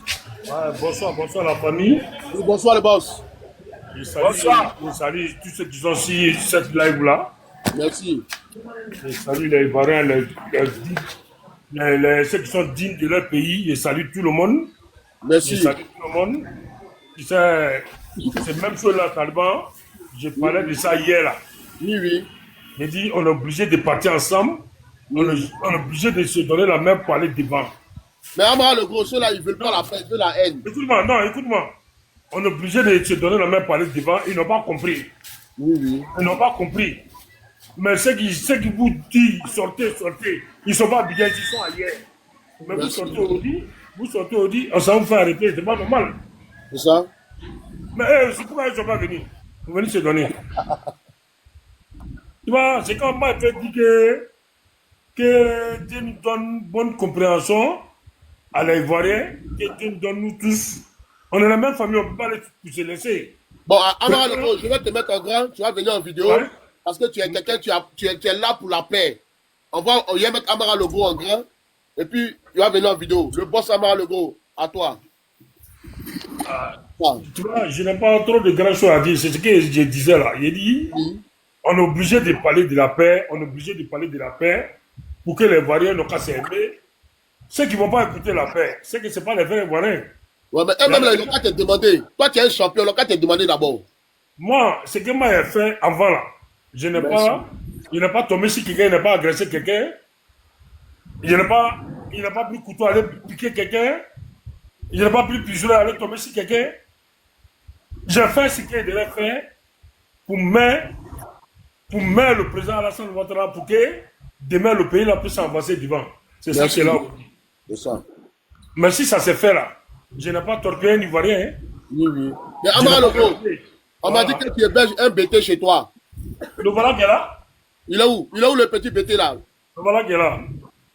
Bonsoir la famille. Oui, bonsoir le boss. Je salue tous ceux qui sont sur cette live-là. Merci. Je salue les Ivoiriens, ceux qui sont dignes de leur pays. Je salue tout le monde. Merci. Je salue tout le monde. C'est même chose là, Taliban. Je parlais de ça hier là. Oui. J'ai dit, on est obligé de partir ensemble. On est obligé de se donner la main pour aller devant. Mais Amara le Gros, ceux-là, ils veulent pas la paix, ils veulent la haine. Écoute-moi. On est obligé de se donner la main pour aller devant. Ils n'ont pas compris. Ils n'ont pas compris. Mais ceux qui vous disent sortez, ils ne sont pas bien, ils sont ailleurs. Mais vous sortez aujourd'hui, on s'en fait arrêter, c'est pas normal. C'est ça. Mais c'est pourquoi ils ne sont pas venus. Ils vont venir se donner. Tu vois, c'est quand moi je dis que Dieu nous donne bonne compréhension à l'Ivoirien, que Dieu nous donne nous tous. On est la même famille, on ne peut pas se laisser. Bon, Amara le Gros, je vais te mettre en grand, tu vas venir en vidéo, parce que tu es quelqu'un, tu es là pour la paix. On va mettre Amara le Gros en grand, et puis tu vas venir en vidéo. Le boss Amara le Gros, à toi. Tu vois, je n'ai pas trop de grandes choses à dire, c'est ce que je disais là. Il dit, on est obligé de parler de la paix, pour que les Ivoiriens n'ont qu'à s'aimer. Ceux qui ne vont pas écouter la paix, c'est que ce n'est pas les vrais Ivoiriens. Ouais, mais eux-mêmes, ils n'ont qu'à te demander. Toi, tu es un champion, ils n'ont qu'à te demander d'abord. Moi, ce que moi j'ai fait avant là, je n'ai pas tombé sur quelqu'un, je n'ai pas agressé quelqu'un, je n'ai pas il n'a pas pris couteau aller piquer quelqu'un. Il n'a pas pris pistolet aller tomber sur quelqu'un. J'ai fait ce qu'il devait faire pour mettre le président Alassane Ouattara pour que demain le pays puisse s'avancer devant. C'est ça qui est là. C'est ça. Mais si ça s'est fait là, je n'ai pas torpillé un Ivoirien. Hein. Oui. Mais Amara Logo, on m'a dit que tu héberges un BT chez toi. Le voilà qui est là. Il est où le petit BT là? Le voilà qui est là.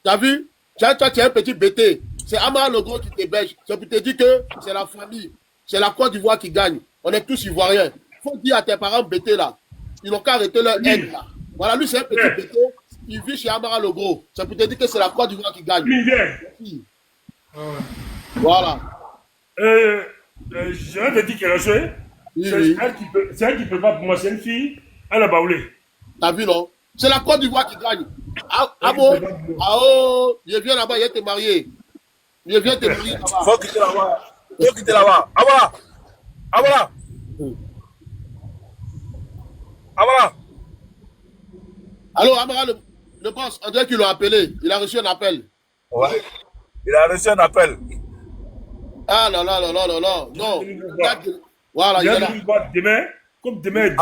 T'as vu? Tu as un petit BT. C'est Amara Logo qui t'héberge. C'est pour te dire que c'est la famille. C'est la Côte d'Ivoire qui gagne. On est tous Ivoiriens. Faut dire à tes parents BT là. Ils n'ont qu'à arrêter leur haine là. Voilà, lui c'est un petit BT. Il vit chez Amara Logo. C'est pour te dire que c'est la Côte d'Ivoire qui gagne. Voilà. Je viens de dire qu'elle a joué. C'est elle qui peut pas pour moi. C'est une fille. Elle a baoulé. T'as vu non? C'est la Côte d'Ivoire qui gagne. Je viens là-bas, il te marié. Je viens te marier là-bas. Faut quitter là-bas. Abala. Allô, Amara, le boss, on dirait qu'ils l'ont appelé. Il a reçu un appel. Ouais. Il a reçu un appel. Ah là. Non. Voilà, il est là. Demain, comme demain,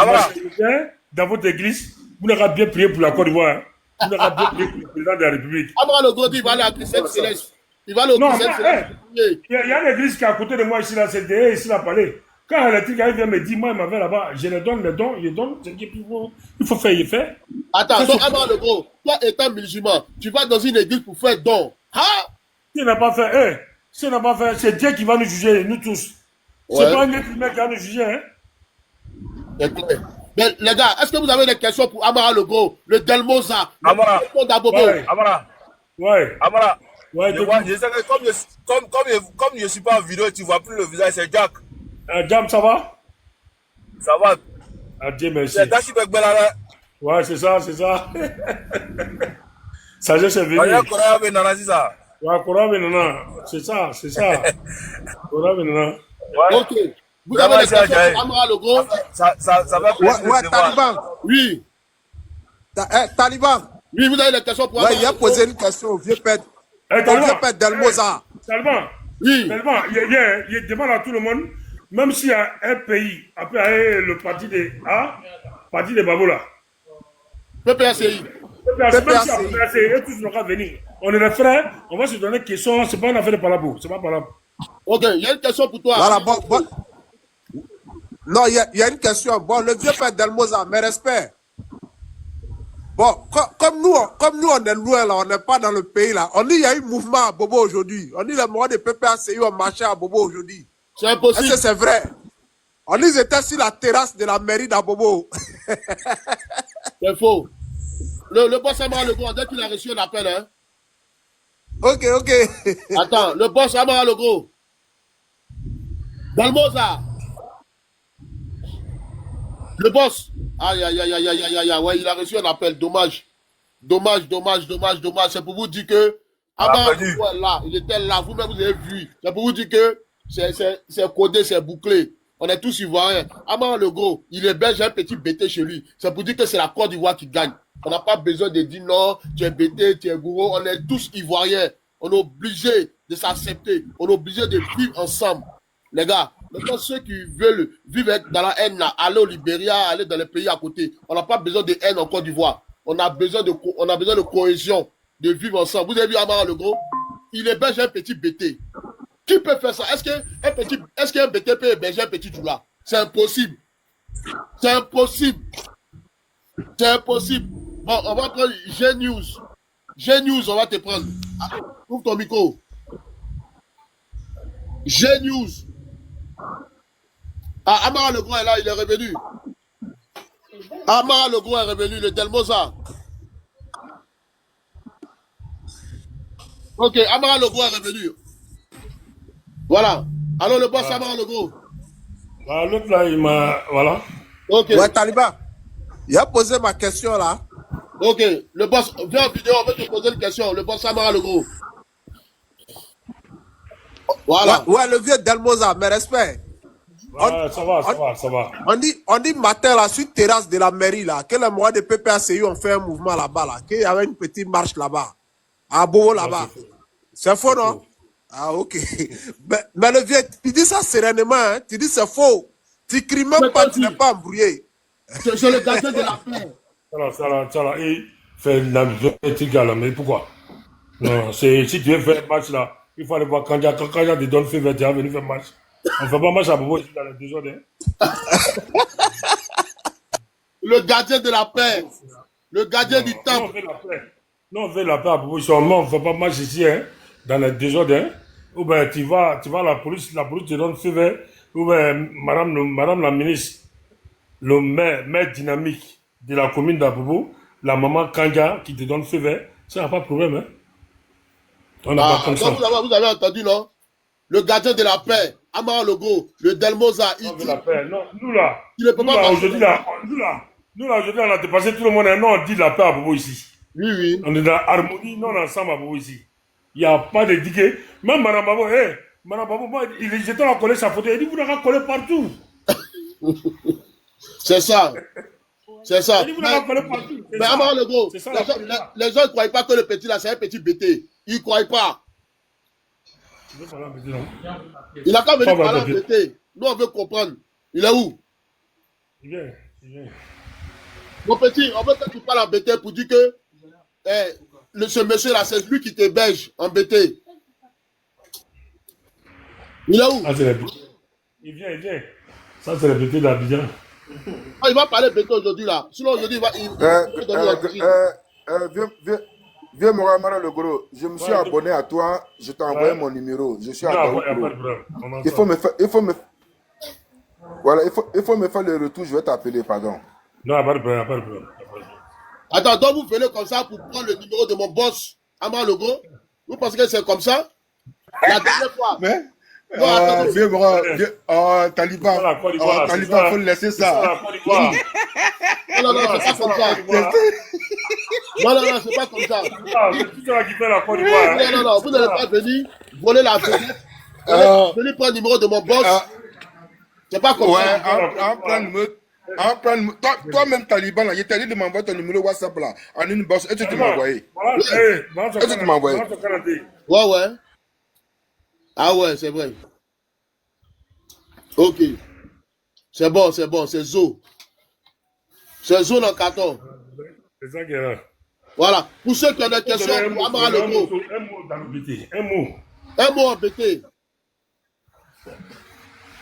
dans votre église, vous n'aurez bien prié pour la Côte d'Ivoire. Vous n'aurez bien prié pour le président de la République. Amara le Godi, il va aller à Christelle Céleste. Il va aller au Christelle Céleste. Il y a une église qui est à côté de moi ici, là, c'est derrière ici, la palais. Quand l'électrique vient me dire, moi, il m'avait là-bas, je le donne, il faut faire, il fait. Attends, donc Amara le Gros, toi étant musulman, tu vas dans une église pour faire don. S'il n'a pas fait, c'est Dieu qui va nous juger, nous tous. C'est pas un être humain qui va nous juger, hein. Mais les gars, est-ce que vous avez des questions pour Amara le Gros, le Delmoza, Amara. Ouais. Amara. Ouais, je sais que comme je ne suis pas en vidéo, tu ne vois plus le visage, c'est Jack. Jam, ça va? Ça va. Adieu, merci. C'est Dashi Bekbela. Ouais, c'est ça. Ça, je sais venir. Ouais, Kora Benana, c'est ça. Ouais, Kora Benana, c'est ça. Kora Benana. Ok. Vous avez des questions pour Amara le Gros? Ça va presque. Ouais, Taliban. Oui. Taliban. Oui, vous avez des questions pour Amara. Ouais, il a posé une question au vieux père. Au vieux père Delmoza. Taliban. Oui. Taliban, il demande à tout le monde, même s'il y a un pays, après le parti de Babola. PPACI. PPACI, et tous n'ont venir. On est des frères, on va se donner une question, c'est pas une affaire de palabou, c'est pas palabou. Ok, il y a une question pour toi. Voilà, bon. Non, il y a une question. Bon, le vieux père Delmoza, mes respects. Bon, comme nous on est loin là, on n'est pas dans le pays là. On dit il y a eu mouvement à Bobo aujourd'hui. On dit les morts de PPACI ont marché à Bobo aujourd'hui. C'est impossible. Est-ce que c'est vrai? On dit ils étaient sur la terrasse de la mairie d'Abobo. C'est faux. Le boss Amara le Gros, dès qu'il a reçu un appel, hein. Ok. Attends, le boss Amara le Gros. Dalmoza. Le boss. Aïe, ouais, il a reçu un appel. Dommage. C'est pour vous dire que Amara le Gros est là. Il était là. Vous-même, vous avez vu. C'est pour vous dire que c'est codé, c'est bouclé. On est tous Ivoiriens. Amara le Gros, il héberge un petit BT chez lui. C'est pour dire que c'est la Côte d'Ivoire qui gagne. On n'a pas besoin de dire non, tu es BT, tu es gourou. On est tous Ivoiriens. On est obligé de s'accepter. On est obligé de vivre ensemble. Les gars, maintenant ceux qui veulent vivre dans la haine, là, aller au Libéria, aller dans les pays à côté, on n'a pas besoin de haine en Côte d'Ivoire. On a besoin de cohésion, de vivre ensemble. Vous avez vu Amara le Gros? Il héberge un petit BT. Qui peut faire ça? Est-ce qu'un BT peut héberger un petit Djoula? C'est impossible. Bon, on va prendre G-News, on va te prendre. Ouvre ton micro. G-News. Ah, Amara le Gros est là, il est revenu. Amara le Gros est revenu, le Delmoza. Ok, Amara le Gros est revenu. Voilà. Alors le boss Amara le Gros. L'autre là, il m'a... Voilà. Ok. Ouais, Taliban. Il a posé ma question là. Ok. Le boss, viens en vidéo, on va te poser une question. Le boss Amara le Gros. Voilà. Ouais, le vieux Delmoza, mes respects. Ouais, ça va. On dit matin là, sur terrasse de la mairie là, que les mois de PPACI ont fait un mouvement là-bas là, qu'il y avait une petite marche là-bas, à Bobo là-bas. C'est faux, non? Ah, ok. Mais le vieux, tu dis ça sereinement, hein? Tu dis c'est faux. Tu cries même pas, tu n'es pas embrouillé. C'est le gardien de la paix. Ça là, il fait la petit gars là, mais pourquoi? Non, si tu veux faire un match là, il faut aller voir quand il y a des donnes fait vert, tu vas venir faire match. On ne fait pas match à Bobo ici dans les désordres. Le gardien de la paix. Le gardien du temple. Non, on fait la paix à Bobo ici. On ne fait pas match ici, hein, dans les désordres. Hein. Ou bien tu vas à la police te donne feu vert. Ou bien madame la ministre, le maire dynamique de la commune d'Abobo, la maman Kanga qui te donne feu vert, ça n'a pas de problème. Hein. On n'a pas comme ça. Vous avez entendu, non? Le gardien de la paix, Amara Logo, le Delmoza, il dit... Non, nous là, aujourd'hui, on a dépassé tout le monde. Non, on dit la paix à Bobo ici. Oui. On est dans l'harmonie, non, ensemble à Bobo ici. Il n'y a pas de diguer. Même Madame Babo, moi, j'étais à coller sa photo. Il dit, vous l'avez collé partout. C'est ça. C'est ça. Il dit, vous l'avez collé partout. Mais Amara Logo, les gens ne croient pas que le petit là, c'est un petit bêté. Ils ne croient pas. Il a qu'à venir parler en bêté. Nous, on veut comprendre. Il est où? Il vient. Mon petit, on veut que tu parles en bêté pour dire que ce monsieur-là, c'est lui qui t'héberge en bêté. Il est où? Il vient. Ça, c'est le bêté d'Abidjan. Il va parler bêté aujourd'hui, là. Sinon, aujourd'hui, il va donner la cuisine. Viens, Moramara le gros. Je me suis abonné à toi. Je t'ai envoyé mon numéro. Je suis à il faut me faire le retour. Je vais t'appeler, pardon. Non, pas de problème. Attends, donc vous venez comme ça pour prendre le numéro de mon boss, Amara le gros? Vous pensez que c'est comme ça? La dernière fois. Mais Taliban, il faut laisser ça. Non, c'est pas comme ça. Non, c'est pas comme ça. C'est tout ça qui fait la Côte d'Ivoire. Non, vous n'allez pas venir voler la vedette. Venir prendre le numéro de mon boss. C'est pas comme ça. Toi-même, Taliban, il t'a dit de m'envoyer ton numéro WhatsApp là, en une bosse. Est-ce que tu m'as envoyé? Est-ce que tu m'as envoyé? Ouais. Ah ouais, c'est vrai. Ok. C'est bon, c'est Zo. C'est Zo dans le carton. C'est ça qui est là. Voilà. Pour ceux qui ont des questions, pour Amara le gros. Un mot dans le BT. Un mot. Un mot en BT.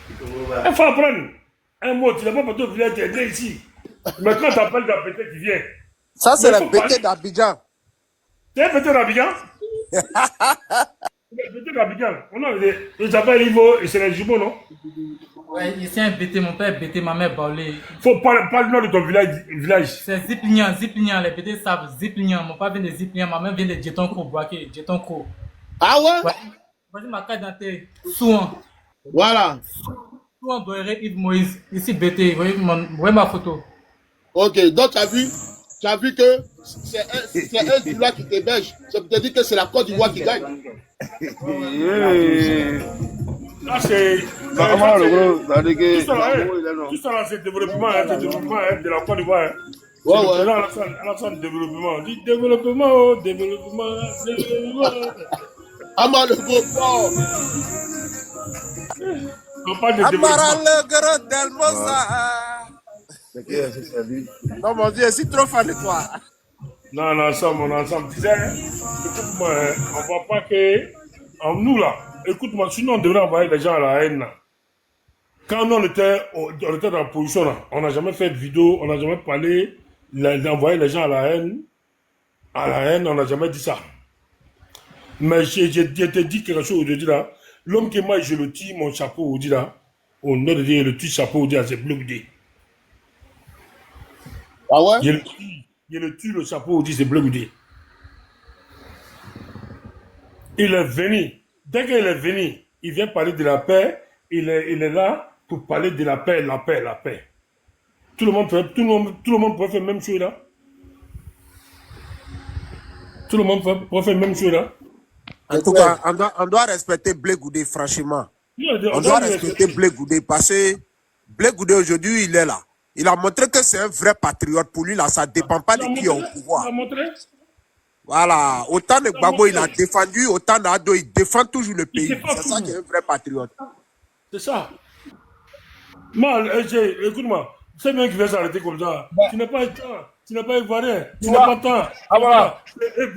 Il faut apprendre. Un mot, tu n'as pas besoin de venir t'aider ici. Mais quand tu appelles d'un BT, tu viens. Ça, c'est le BT d'Abidjan. C'est un BT d'Abidjan? Le BT d'Abidjan. Ils appellent Ivo et c'est les jumeaux, non? Ouais, c'est un BT, mon père BT, ma mère Baolé. Faut parler le nom de ton village. C'est Ziplignan, les BT savent Ziplignan. Mon père vient de Ziplignan, ma mère vient de Djetonko, Boaké, Djetonko. Ah ouais? Voici ma carte d'identité. Souan. Voilà. Souan Doéré Yves Moïse. Ici BT, vous voyez ma photo. Ok, donc tu as vu que c'est un Zoula qui t'héberge. Ça veut dire que c'est la Côte d'Ivoire qui gagne. Là, c'est. Tout ça là, c'est le développement de la Côte d'Ivoire. Ouais. Là, c'est le développement. On dit développement. Amara le gros fort. Amara le gros Delmoza. Non, mon Dieu, c'est trop fan de toi. Non, ensemble. Tu sais, écoute-moi, on ne voit pas que. Nous là, écoute-moi, sinon on devrait envoyer les gens à la haine. Quand nous, on était dans la position là, on n'a jamais fait de vidéo, on n'a jamais parlé d'envoyer les gens à la haine. À la haine, on n'a jamais dit ça. Mais je te dis quelque chose aujourd'hui là. L'homme qui moi, je le tire mon chapeau aujourd'hui là. Au nom de Dieu, le tire chapeau aujourd'hui là, c'est Bleu-Goudé. Ah ouais? Il le tue le chapeau aujourd'hui, c'est Bleu-Goudé. Il est venu. Dès qu'il est venu, il vient parler de la paix. Il est là pour parler de la paix. Tout le monde peut faire la même chose là. Tout le monde peut faire la même chose là. En tout cas, on doit respecter Bleu-Goudé, franchement. On doit respecter Bleu-Goudé parce que Bleu-Goudé aujourd'hui, il est là. Il a montré que c'est un vrai patriote. Pour lui, là, ça ne dépend pas de qui est au pouvoir. Il a montré. Voilà. Autant de Gbagbo, il a défendu, autant d'Ado, il défend toujours le pays. C'est ça qui est un vrai patriote. C'est ça. Moi, écoute-moi, c'est bien qu'il va s'arrêter comme ça. Tu n'es pas état, tu n'es pas ivoirien, tu n'es pas temps. C'est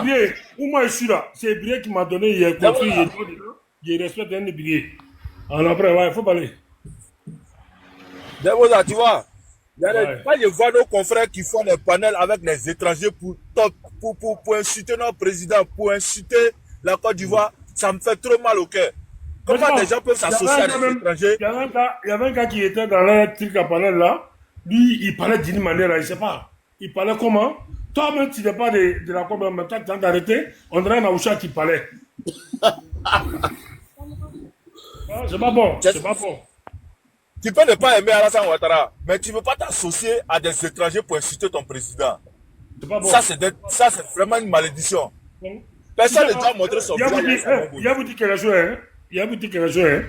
Brié. Où moi je suis là, c'est Brié qui m'a donné, il a construit, il respecte un Brié. Alors après, ouais, il faut parler. Demosa, tu vois, quand je vois nos confrères qui font des panels avec les étrangers pour insulter notre président, pour insulter la Côte d'Ivoire, ça me fait trop mal au cœur. Comment des gens peuvent s'associer à des étrangers? Il y avait un gars qui était dans le truc à panel là. Lui, il parlait d'une manière, je ne sais pas. Il parlait comment? Toi-même, tu n'es pas de la Côte d'Ivoire, mais toi, tu as d'arrêter. On dirait un Aoucha qui parlait. C'est pas bon. C'est pas bon. Tu peux ne pas aimer Alassane Ouattara, mais tu ne peux pas t'associer à des étrangers pour insulter ton président. Pas bon. Ça, c'est vraiment une malédiction. Personne ne doit montrer son visage. Il y a vous dit quelque chose, hein? Il y a vous dit quelque chose, hein?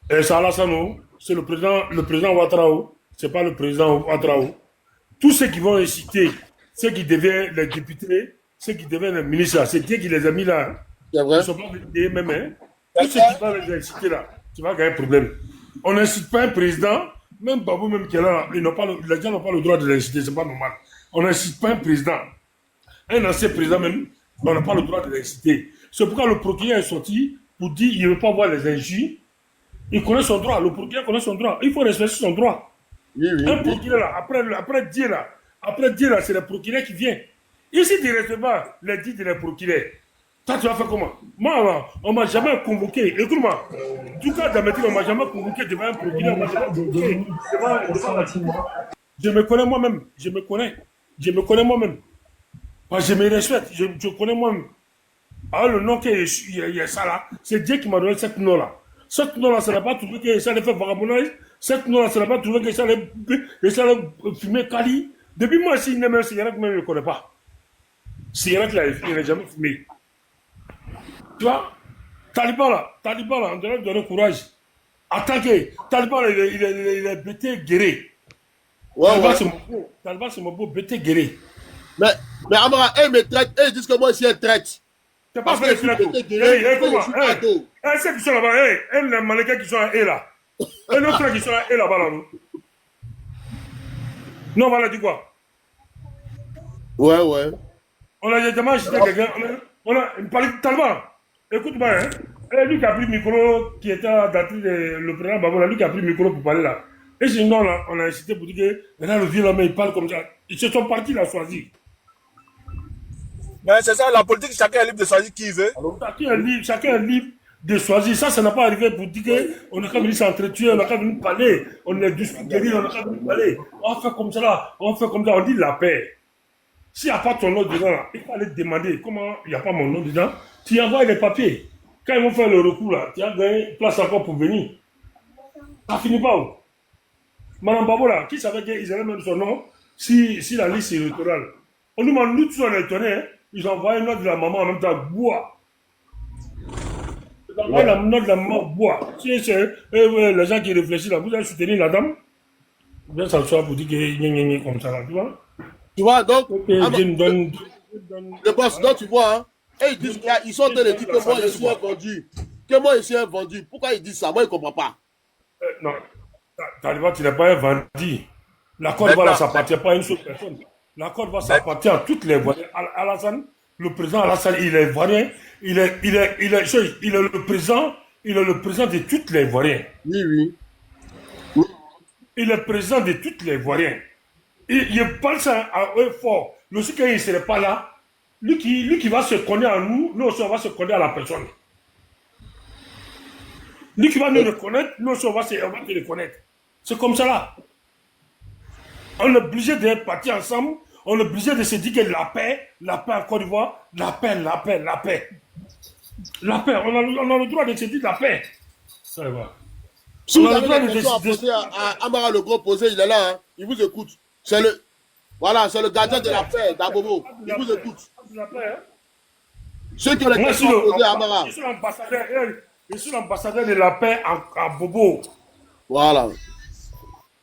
C'est Alassane, c'est le président Ouattara, c'est pas le président Ouattara. Tous ceux qui vont inciter, ceux qui deviennent les députés, ceux qui deviennent les ministres, c'est Dieu qui les a mis là. Ils ne sont pas des mêmes, hein? Tous ceux qui vont les inciter là, tu vas gagner un problème. On n'incite pas un président, même Babou, même qui est là, les gens n'ont pas le droit de l'inciter, c'est pas normal. On n'incite pas un président. Un ancien président même, on n'a pas le droit de l'inciter. C'est pourquoi le procureur est sorti pour dire qu'il ne veut pas voir les injures. Il connaît son droit, le procureur connaît son droit. Il faut respecter son droit. Un procureur là, après Dieu là, c'est le procureur qui vient. Ici, tu ne respectes pas les dits des procureurs. Toi, tu vas faire comment? Moi, on ne m'a jamais convoqué. Écoute-moi, du cas d'Amétique, on ne m'a jamais convoqué devant un procureur. Je me connais moi-même. Je me connais moi-même. Je me respecte. Je connais moi-même. Alors, le nom qui est ça là, c'est Dieu qui m'a donné cette nom-là. Cette nom-là, ça n'a pas trouvé que ça allait faire vagabondage. Cette nom-là, ça n'a pas trouvé que ça allait fumer Kali. Depuis moi, s'il n'aime un cigarette, même, je ne le connais pas. Cigarette, là, il n'a jamais fumé. Tu vois, Taliban là, on doit donner courage. Attaquer. Taliban là, il est bêté guéri. Taliban, c'est mon beau bêté guéri. Mais Amara, me traite, ils disent que moi aussi, elle traite. C'est pas vrai, écoute-moi. Ceux qui sont là-bas, les Malais qui sont là. Un autre qui sont là-bas, là. Non, on va leur dire quoi? Ouais. On a jamais acheté quelqu'un. On a parlé de Taliban. Écoute-moi, hein. Lui qui a pris le micro, qui était dans le président Babou, lui qui a pris le micro pour parler là. Et sinon, là, on a incité pour dire que maintenant le vieux là, il parle comme ça. Ils se sont partis là, choisir. Mais c'est ça, la politique, chacun est libre de choisir qui il veut. Chacun est libre de choisir. Ça n'a pas arrivé pour dire qu'on n'a qu'à venir s'entretuer, on n'a qu'à venir parler. On est du guéri, on n'a qu'à venir parler. On fait comme ça, on dit la paix. S'il n'y a pas ton nom dedans, là, il faut aller demander comment il n'y a pas mon nom dedans. Tu envoies les papiers. Quand ils vont faire le recours, là, tu as gagné place encore pour venir. Ça finit pas où? Madame Babo, là, qui savait qu'ils allaient même son nom si la liste est électorale? On nous demande, nous tous on est étonnés, hein? Ils ont envoyé une note de la maman en même temps, bois. Ils ont envoyé la note de la maman, bois. Si c'est les gens qui réfléchissent là, vous allez soutenir la dame. Bien s'asseoir pour dire que comme ça là, tu vois? Tu vois, donc, le boss, donc tu vois, hein, et ils disent qu'ils sont en train de dire que moi je suis un vendu. Que moi je suis un vendu. Pourquoi ils disent ça? Moi je ne comprends pas. Non, Taliban, tu n'es pas un vendu. La Côte d'Ivoire, ça n'appartient pas à une seule personne. La Côte d'Ivoire, ça appartient à toutes les Ivoiriens. Alassane, le président Alassane, il est Ivoirien. Il est le président de toutes les Ivoiriens. Oui. Il est le président de toutes les Ivoiriens. Il parle ça à eux fort. Le quand il ne serait pas là, lui qui va se connaître à nous aussi on va se connaître à la personne. Lui qui va nous reconnaître, nous aussi on va te reconnaître. C'est comme ça là. On est obligé d'être partis ensemble, on est obligé de se dire que la paix en Côte d'Ivoire, la paix. La paix, on a le droit de se dire la paix. Ça va. Si vous avez des questions à poser à Amara le gros posé, il est là, hein. Il vous écoute. C'est le gardien de la paix, d'Abobo. Il vous écoute. Ceux qui ont les questions à poser à Amara. Je suis l'ambassadeur de la paix à Bobo. Voilà.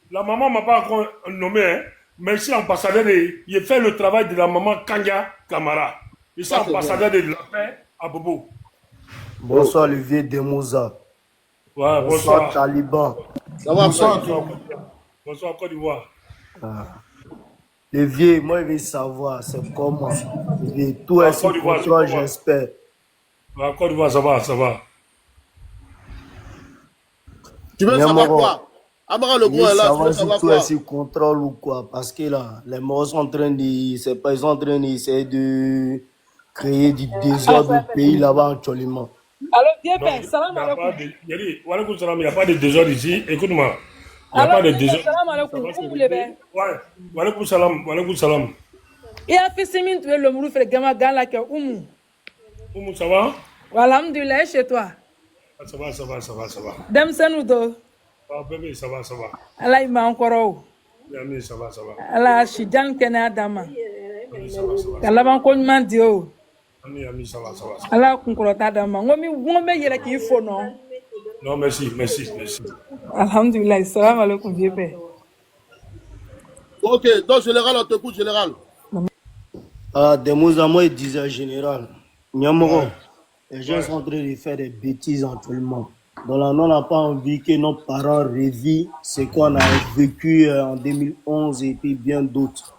La maman ne m'a pas encore nommé, hein. Merci ambassadeur, il fait le travail de la maman Kanya Kamara. Il est ambassadeur de la paix à Bobo. Bonsoir Olivier Demouza. Ouais, bonsoir Taliban. Ça va, bonsoir Côte d'Ivoire. Olivier, moi je veux savoir, c'est comment. Tout est sous contrôle, j'espère. Côte d'Ivoire, ça va. Tu veux savoir quoi? Amara le gros est là, tu veux savoir quoi? Tout est sous contrôle ou quoi? Parce que là, les morts sont en train d'essayer de créer du désordre au pays là-bas actuellement. Alors, viens faire, salam alaikum. Il n'y a pas de désordre ici. Écoute-moi. Il n'y a pas de désordre. Salam alaikum. Où vous l'avez? Ouais. Walaikum salam. Et à fait simin, tu es le mourou fait gama gala que Oumou. Oumou, ça va? Alhamdulillah, chez toi. Ça va. Dem Sanudo. Ah, bébé, ça va. Allah, il m'a encore. Yami, ça va. Allah, Shidan Kena Dama. Allah, m'a encore demandé. Yami, ça va. Allah, Kunkurota Dama. On met y'a qui faut, non? Non, merci. Alhamdulillah, salam alaikum, vieux père. Ok, donc général, on te écoute, général. Demouza, moi, il disait général. Nyamoro, les gens sont en train de faire des bêtises actuellement. Donc là, on n'a pas envie que nos parents revivent ce qu'on a vécu en 2011 et puis bien d'autres.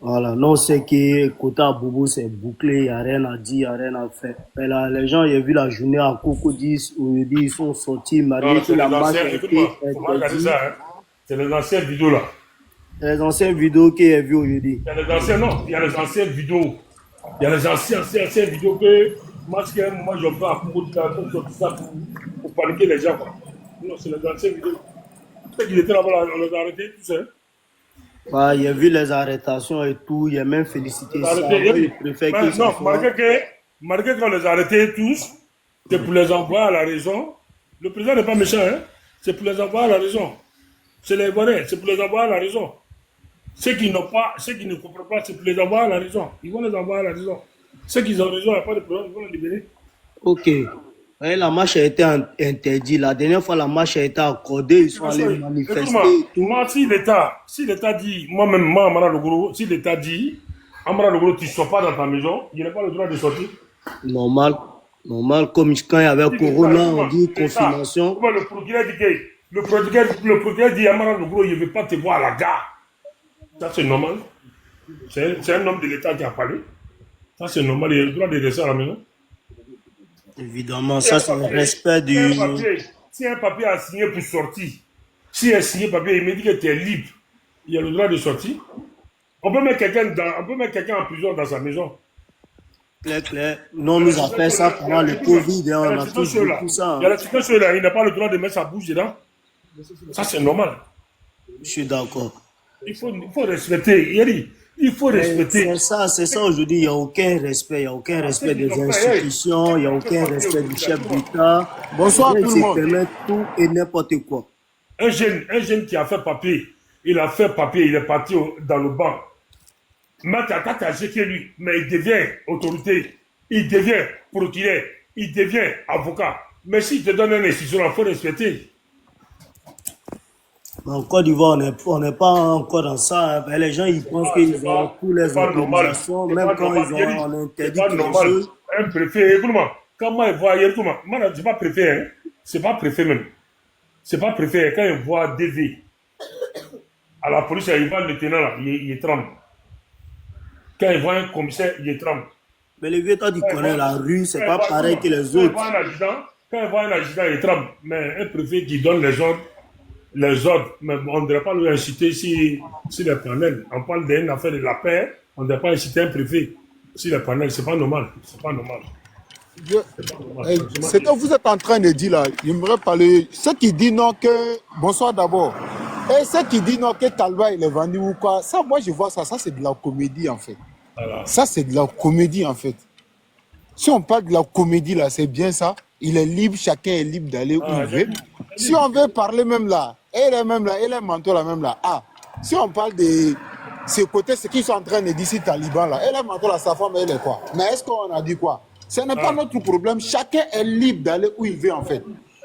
Voilà, non, c'est que côté à Bobo, c'est bouclé, il n'y a rien à dire, il n'y a rien à faire. Mais là, les gens, ils ont vu la journée à Cocody, où ils sont sortis, mariés, que la marche a été interdite. C'est les anciennes vidéos là. Les anciennes vidéos qu'il y a vues aujourd'hui. Il y a les anciennes vidéos. Il y a les anciennes vidéos que moi, je prends à Cocody, ça pour paniquer les gens. Non, c'est les anciennes vidéos. C'est qu'il était là-bas, on les a arrêtés, tout ça. Bah, il y a vu les arrestations et tout, il y a même félicité ça. Il préfère qu'ils non, malgré qu'on les a arrêtés tous, c'est pour les envoyer à la raison. Le président n'est pas méchant, hein? C'est pour les envoyer à la raison. C'est les Ivoiriens, c'est pour les envoyer à la raison. Ceux qui ne comprennent pas, c'est pour les envoyer à la raison. Ils vont les envoyer à la raison. Ceux qui ont raison, il n'y a pas de problème, ils vont les libérer. Ok. Ouais, la marche a été interdite. La dernière fois, la marche a été accordée. Ils sont allés manifester. Moi, si l'État dit, moi-même, Amara Logoro, si l'État dit, Amara Logoro, tu ne sors pas dans ta maison, il n'a pas le droit de sortir. Normal, comme quand il y avait Corona, on dit confination. Le procureur dit, Amara Logoro, il ne veut pas te voir à la gare. Ça, c'est normal. C'est un homme de l'État qui a parlé. Ça, c'est normal. Il a le droit de rester à la maison. Évidemment, ça c'est le respect du... Si un papier a signé pour sortir, si un signé papier, il me dit que tu es libre, il a le droit de sortir. On peut mettre quelqu'un en prison dans sa maison. Clair. Non, nous avons fait ça pendant le Covid, on a tous vu tout ça. Il y a la situation là, il n'a pas le droit de mettre sa bouche dedans. Ça c'est normal. Je suis d'accord. Il faut respecter. Il faut respecter. C'est ça aujourd'hui, il n'y a aucun respect. Il n'y a aucun respect des institutions, il n'y a aucun respect du chef d'État. Bonsoir tout le monde. Ils se permettent tout et n'importe quoi. Un jeune qui a fait papier, il est parti dans le banc. Maintenant, quand tu as jeté lui, mais il devient autorité, il devient procureur, il devient avocat. Mais s'il te donne une institution, il faut respecter. En Côte d'Ivoire, on n'est pas encore dans ça. Ben, les gens, ils pensent qu'ils ont tous les organisations, même quand ils ont interdit quelque chose. Un préfet, écoute-moi, quand moi, je vois, moi, c'est pas préfet, hein. C'est pas préfet même. C'est pas préfet. Quand il voit DV, à la police, il voit le lieutenant là, il tremble. Quand il voit un commissaire, il tremble. Mais le vieux, toi, tu connais la rue, c'est pas pareil que les autres. Quand il voit un adjudant, il tremble. Mais un préfet qui donne les ordres, mais on ne devrait pas lui inciter si les panels. On parle d'une affaire de la paix, on ne devrait pas inciter un préfet. Si les panels, c'est pas normal. C'est pas normal. Ce que vous êtes en train de dire là, j'aimerais parler. Ceux qui disent non que. Bonsoir d'abord. Et ceux qui disent non que Talba il est vendu ou quoi, ça, moi je vois ça c'est de la comédie en fait. Voilà. Ça, c'est de la comédie en fait. Si on parle de la comédie là, c'est bien ça. Il est libre, chacun est libre d'aller où il veut. Si on veut parler même là, elle est même là, elle est manteau là même là. Ah, si on parle de ce côté, ce qu'ils sont en train de dire ici, Taliban là, elle est manteau là, sa femme, elle est quoi? Mais est-ce qu'on a dit quoi? Ce n'est pas notre problème. Chacun est libre d'aller où il veut en fait.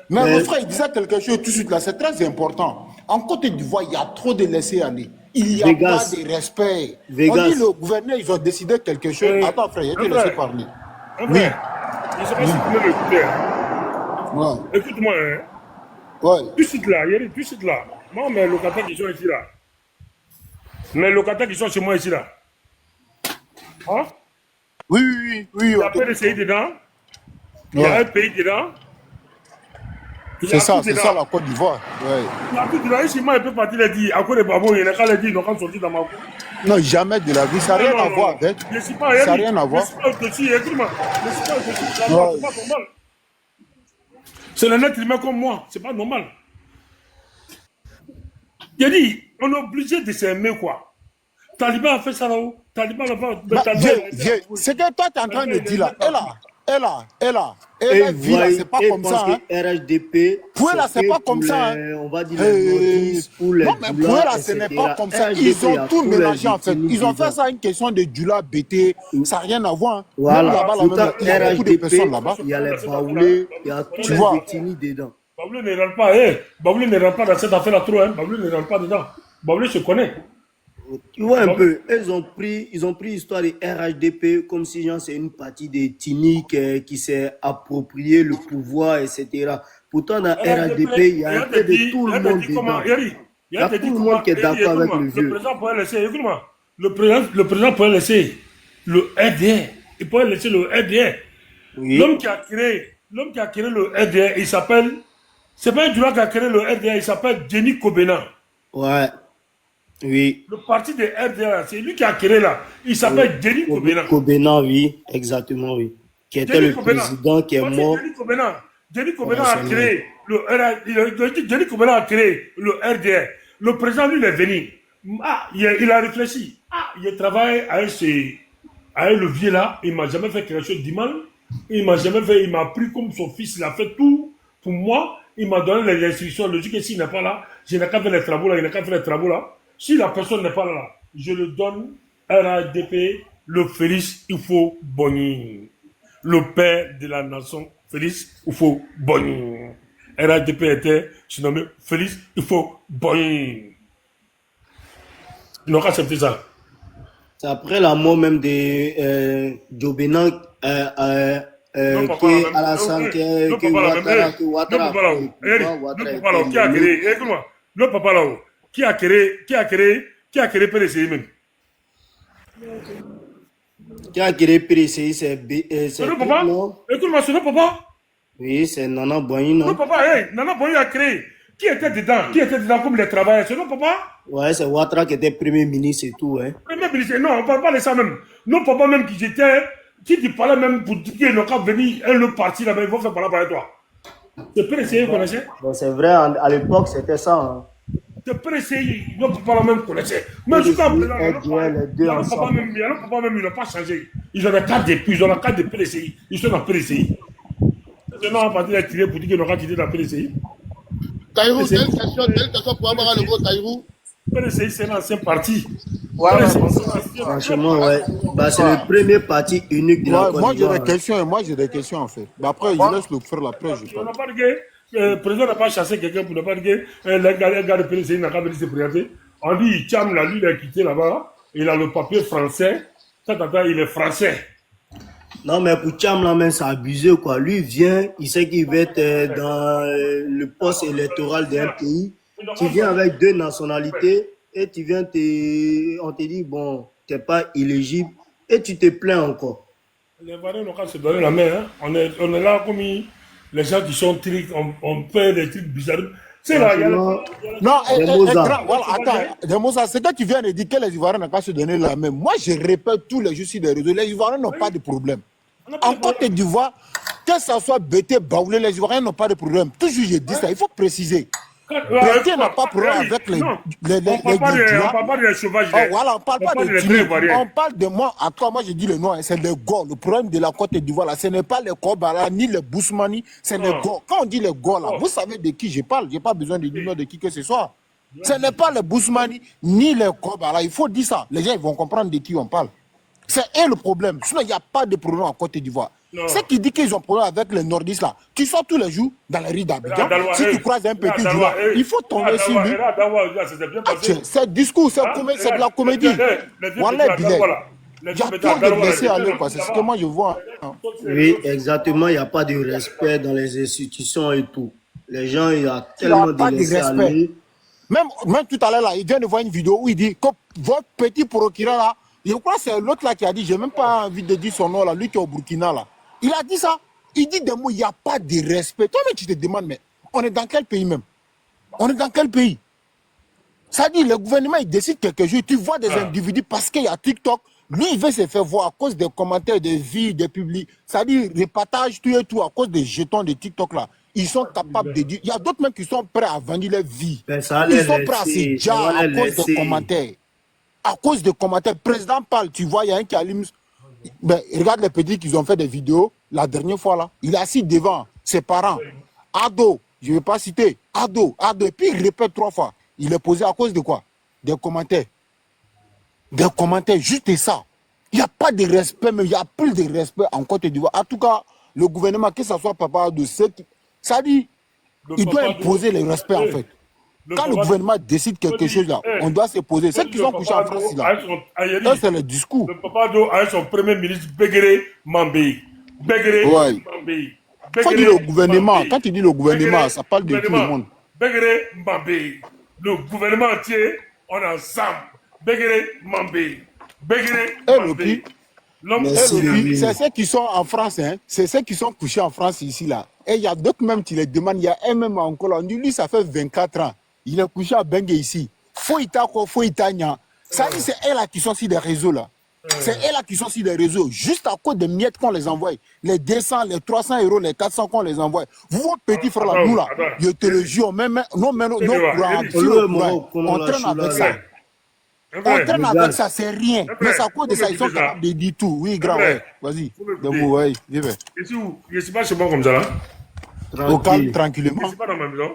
Mais mon frère, il disait quelque chose tout de suite là, c'est très important. En Côte d'Ivoire, il y a trop de laisser aller. il n'y a pas de respect. On dit le gouverneur, ils ont décidé quelque chose. Attends, frère, je te laisse parler. Oui. Je ne sais pas si tu peux m'écouter. Écoute-moi. Hein. Tu cites là, Yeri, tu cites là. Moi, mes locataires qui sont ici là. Mes locataires qui sont chez moi ici là. Hein? Oui. Il y a PDCI dedans. Il y a un pays dedans. C'est ça la Côte d'Ivoire. Il y a tout dedans. Ici, moi, il peut partir et dire, à quoi les babos, il y en a qu'à les dire, ils n'ont qu'à sortir dans ma cour. Non, jamais de la vie. Ça n'a rien à voir avec. Je ne suis pas Ça n'a rien à voir. Je ne suis pas au-dessus, écoute-moi. Je ne suis pas au-dessus, c'est pas normal. C'est un être humain comme moi, c'est pas normal. Il a dit, on est obligé de s'aimer quoi. Taliban a fait ça là-haut. Taliban a fait. C'est que toi tu es en train de dire là. Elle vit là, c'est pas comme ça. RHDP. Pour là, c'est pas comme ça. On va dire les pour les. Non, mais pour là, ce n'est pas comme ça. Ils ont tout mélangé en fait. Ils ont fait ça une question de Djula BT. Ça n'a rien à voir. Voilà. Il y a beaucoup de personnes là-bas. Il y a les Baoulés, il y a tous les Bétini dedans. Baoulé ne rentre pas. Baoulé ne rentre pas dans cette affaire-là trop. Baoulé ne rentre pas dedans. Baoulé se connaît. Tu vois un peu, ils ont pris l'histoire de RHDP comme si c'est une partie des Tini qui s'est approprié le pouvoir, etc. Pourtant, dans RHDP, il y a un peu de tout le monde dedans. Il y a tout le monde qui est d'accord avec le vieux. Le président pourrait laisser, écoute-moi, le président pourrait laisser le RDR. Il pourrait laisser le RDR. Oui. L'homme qui a créé le RDR, il s'appelle, c'est pas un joueur qui a créé le RDR, il s'appelle Denis Kobena. Ouais. Oui. Le parti de RDR, c'est lui qui a créé là. Il s'appelle Denis Kobena. Kobena, oui, exactement, oui. Qui était le président qui est mort. Denis Kobena a créé le RDR. Le président, lui, il est venu. Il a réfléchi. Il travaille avec le vieux là. Il ne m'a jamais fait quelque chose de mal. Il m'a pris comme son fils. Il a fait tout pour moi. Il m'a donné les instructions. Le jour que s'il n'est pas là, je n'ai qu'à faire les travaux là. Il n'a qu'à faire les travaux là. Si la personne n'est pas là, je le donne RADP, le Félix Ifo Boni, le père de la nation, Félix Ifo Boni. RADP était surnommé Félix Ifo Boni. Ils n'ont qu'à accepter ça. C'est après la mort même de Djobena qui est à la santé, que Ouattara. Qui a créé, écoute-moi, le papa là-haut. Qui a créé PDCI même? Qui a créé PDCI, c'est le papa? Écoute-moi, c'est le papa? Oui, c'est Nana Boigny, non? Le papa, Nana Boigny a créé. Qui était dedans comme les travailleurs? C'est le papa? Ouais, c'est Ouattara qui était premier ministre et tout, hein. Premier ministre, non, on ne parle pas de ça même. Nos papas même qui parlaient même pour dire qu'ils n'ont qu'à venir le parti là-bas, ils vont faire parler par toi. C'est PDCI, vous connaissez? Bon, c'est vrai, à l'époque, c'était ça, hein. C'est PDCI, nos papas là même connaissaient. Mais jusqu'à présent, nos papas même, ils n'ont pas changé. Ils ont la carte de PDCI. Ils sont dans PDCI. Maintenant, on va partir de tirer pour dire qu'ils n'ont pas quitté dans PDCI. Taïrou, telle question pour avoir le mot Taïrou. PDCI, c'est l'ancien parti. Ouais, franchement, ouais. Bah, c'est le premier parti unique de la Côte d'Ivoire. Moi, j'ai des questions en fait. Bah, après, je laisse le faire après. Le président n'a pas chassé quelqu'un pour ne pas dire que le gars de PDCI n'a qu'à venir se présenter. On dit, Tcham, là, lui, il a quitté là-bas. Il a le papier français. Il est français. Non, mais pour Tcham, là, même, c'est abusé, quoi. Lui, il vient, il sait qu'il va être dans le poste électoral d'un pays. Tu viens avec 2 nationalités et tu viens, on te dit, bon, tu n'es pas éligible et tu te plains encore. Les Ivoiriens n'ont qu'à se donner la main. Hein. On est là comme les gens qui sont tristes, on fait des trucs bizarres. C'est là, il y a non, attends, c'est que tu viens de dire que les Ivoiriens n'ont qu'à se donner la main. Moi, je répète tous les jours sur les réseaux, les Ivoiriens n'ont pas de problème. En Côte d'Ivoire, que ça soit Bété, Baoulé, les Ivoiriens n'ont pas de problème. Toujours, je dis ça, il faut préciser. Bété n'a pas de problème avec les on parle pas de sauvages. Voilà, on parle pas de Tini. On parle de moi, à toi, moi je dis le nom, c'est les Gors. Le problème de la Côte d'Ivoire, là, ce n'est pas les Kobala, ni les Bousmani, c'est les Gors. Quand on dit les Gors, là, vous savez de qui je parle, je n'ai pas besoin de dire de qui que ce soit. Ce n'est pas les Bousmani, ni les Kobala, il faut dire ça. Les gens ils vont comprendre de qui on parle. C'est eux le problème. Sinon, il n'y a pas de problème en Côte d'Ivoire. C'est qui dit qu'ils ont problème avec les nordistes là. Tu sors tous les jours dans les rues d'Abidjan. Si tu croises un petit là, il faut tomber sur lui. C'est discours, c'est de la comédie. Voilà, il y a trop de blessés à l'heure, c'est ce que moi je vois. Oui, exactement, il n'y a pas de respect dans les institutions et tout. Les gens, il y a tellement de respect. Même tout à l'heure, là, il vient de voir une vidéo où il dit que votre petit procureur là, je crois que c'est l'autre là qui a dit, j'ai même pas envie de dire son nom là, lui qui est au Burkina là. Il a dit ça. Il dit des mots, il n'y a pas de respect. Toi-même, tu te demandes, mais on est dans quel pays même? On est dans quel pays? Ça dit, le gouvernement, il décide quelque chose. Tu vois des individus parce qu'il y a TikTok. Lui, il veut se faire voir à cause des commentaires, des vies, des publics. Ça dit, repartage tout et tout à cause des jetons de TikTok là. Ils sont capables de dire. Il y a d'autres même qui sont prêts à vendre leur vie. Ils sont prêts à se dire à cause des commentaires. À cause des commentaires. Le président parle, tu vois, il y a un qui allume. Ben, regarde les petits qui ont fait des vidéos la dernière fois là. Il est assis devant ses parents. Ado, je ne vais pas citer. Ado. Et puis il répète 3 fois. Il est posé à cause de quoi? Des commentaires. Des commentaires, juste ça. Il n'y a pas de respect, mais il y a plus de respect en Côte d'Ivoire. En tout cas, le gouvernement, que ce soit Papa de ceux qui. Ça dit, il doit imposer le respect en fait. Quand le gouvernement décide quelque chose là, on doit se poser. Ceux qui sont couchés en France là, c'est le discours. Le papa d'eau a son premier ministre Béguéré Mambéi. Béguéré Mambéi. Il faut dire le gouvernement. Quand tu dis le gouvernement, ça parle de tout le monde. Béguéré Mambéi. Le gouvernement entier, on est ensemble. Béguéré Mambéi. Béguéré Mambéi. C'est ceux qui sont en France, hein. C'est ceux qui sont couchés en France ici là. Et il y a d'autres même qui les demandent. Il y a un même encore, on dit lui, ça fait 24 ans. Il est couché à Bengue ici. Foïta, ça dit, c'est eux là qui sont sur des réseaux là. C'est eux là qui sont sur des réseaux. Juste à cause des miettes qu'on les envoie. Les 200, les 300 euros, les 400 qu'on les envoie. Vous, petits frères là, nous là, je te le jure, même nos courants, on traîne avec ça. On traîne avec ça, c'est rien. Mais c'est à cause de ça, ils sont capables de dire tout. Oui, grand, vas-y. Je ne suis pas chez moi comme ça là. Au calme, tranquillement. Je ne suis pas dans ma maison.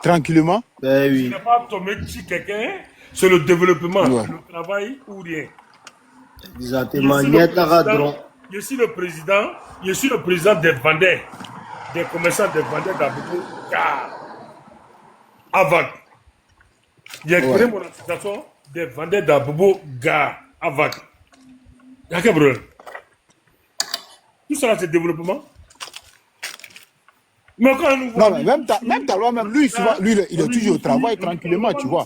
Tranquillement. Je n'ai pas tombé sur quelqu'un, c'est le développement, le travail ou rien. Exactement. Je suis le président des vendeurs, des commerçants des vendeurs d'Aboubou, Avac. J'ai créé mon association des vendeurs d'Aboubou, Avac. Il y a quel problème? Tout ça, c'est développement. Mais quand nous non, mais même Talwa, même lui, souvent, lui, il est toujours au travail tranquillement, tu vois.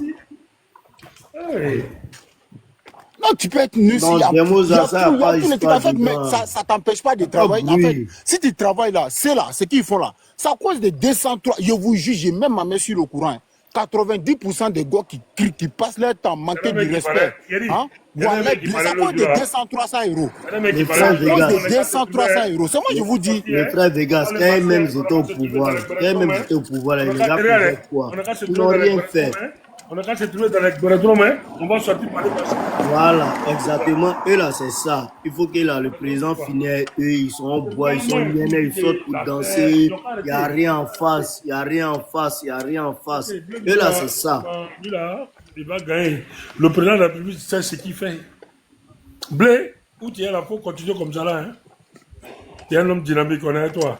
Non, tu peux être nu mais ça t'empêche pas de travailler. En fait, si tu travailles là, c'est ce qu'ils font là. C'est à cause des 203. Je vous juge, même ma main sur le courant. 90% des gars qui passent leur temps manquer du respect. Hein? Voilà, c'est à cause de 200-300 euros. C'est à cause de 200-300 euros. C'est moi, je vous dis. Les frères Vegas, quand même ils étaient au pouvoir, les gars faisaient quoi? Ils n'ont rien fait. On a qu'à se trouver dans les dromes, on va sortir par les personnes. Voilà, exactement. Et là, c'est ça. Il faut que là, le président finisse, eux, ils sont au bois, ils sont miennés, ils sortent pour danser. Il n'y a rien en face, il n'y a rien en face, il n'y a rien en face. Et là, c'est ça. Lui là, il va gagner. Le président de la République sait ce qu'il fait. Blé, où tu es là, il faut continuer comme ça là. Hein? Tu es un homme dynamique, on est avec toi.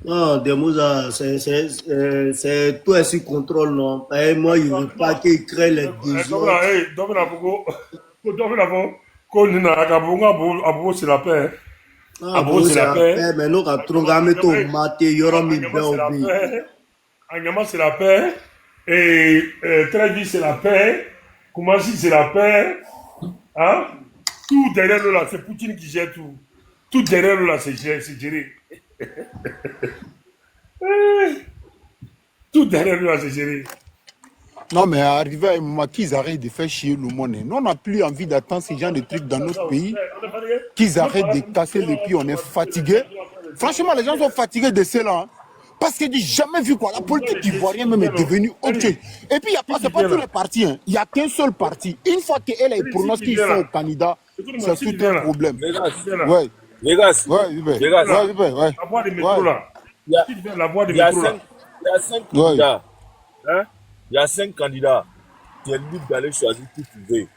Non, Demouza, c'est toi sous contrôle, non? Et moi, je ne veux pas qu'il crée les besoins. C'est la paix. C'est la paix, mais nous, quand on a mis ton maté, il y aura mis bien. Anyama, c'est la paix. Et Trévi, c'est la paix. Koumassi, c'est la paix. Hein? Tout derrière nous, là, c'est Poutine qui gère tout. Tout derrière nous, là, c'est géré. Tout derrière lui, c'est géré. Non, mais arrivé à un moment qu'ils arrêtent de faire chier le monde. Nous, on n'a plus envie d'attendre ces gens de trucs dans notre pays. Qu'ils arrêtent de casser les pieds, on est fatigué. Franchement, les gens sont fatigués de cela. Hein. Parce que j'ai jamais vu quoi. La politique ivoirienne même est devenue autre chose. Et puis, c'est pas tous les partis. Hein. Il n'y a qu'un seul parti. Une fois qu'elle est prononcée qu'ils sont au candidat, c'est tout un problème. Ouais. Vegas. La voie des métros là. Il y a 5 candidats. Hein? Il y a 5 candidats. Tu es libre d'aller choisir qui tu veux.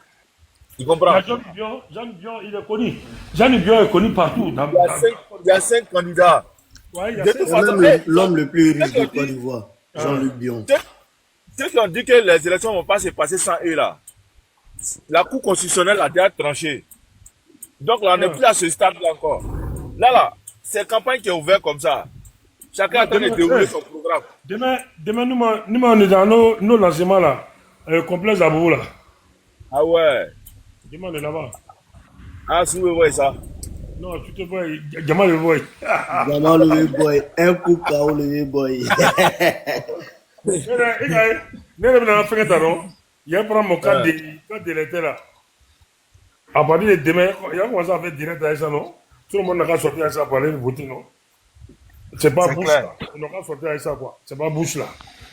Tu comprends? Jean Bion, il est connu. Jean Bion est connu partout. Il y a 5 candidats. Ouais, il y a C'est même l'homme le plus riche de Côte d'Ivoire, Jean-Luc Bion. Ceux qui ont dit que les élections ne vont pas se passer sans eux là, la Cour constitutionnelle a déjà tranché. Donc là, on n'est plus à ce stade-là encore. Là, c'est une campagne qui est ouverte comme ça. Chacun est en train de dérouler son programme. Demain, nous, on est dans nos lancements là, complexe à Bobo là. Ah ouais. Demain, on est là-bas. Ah, si vous voyez ça. Non, tu te vois, Jamal le boy. Jamal le boy, un coup KO le boy. Il y a un mon cas de l'été là. À partir de demain, il y a commencé à faire direct avec ça, non? Tout le monde n'a qu'à sortir avec ça pour aller voter, non? C'est pas bouche là. On n'a qu'à sortir avec ça, quoi. C'est pas bouche là.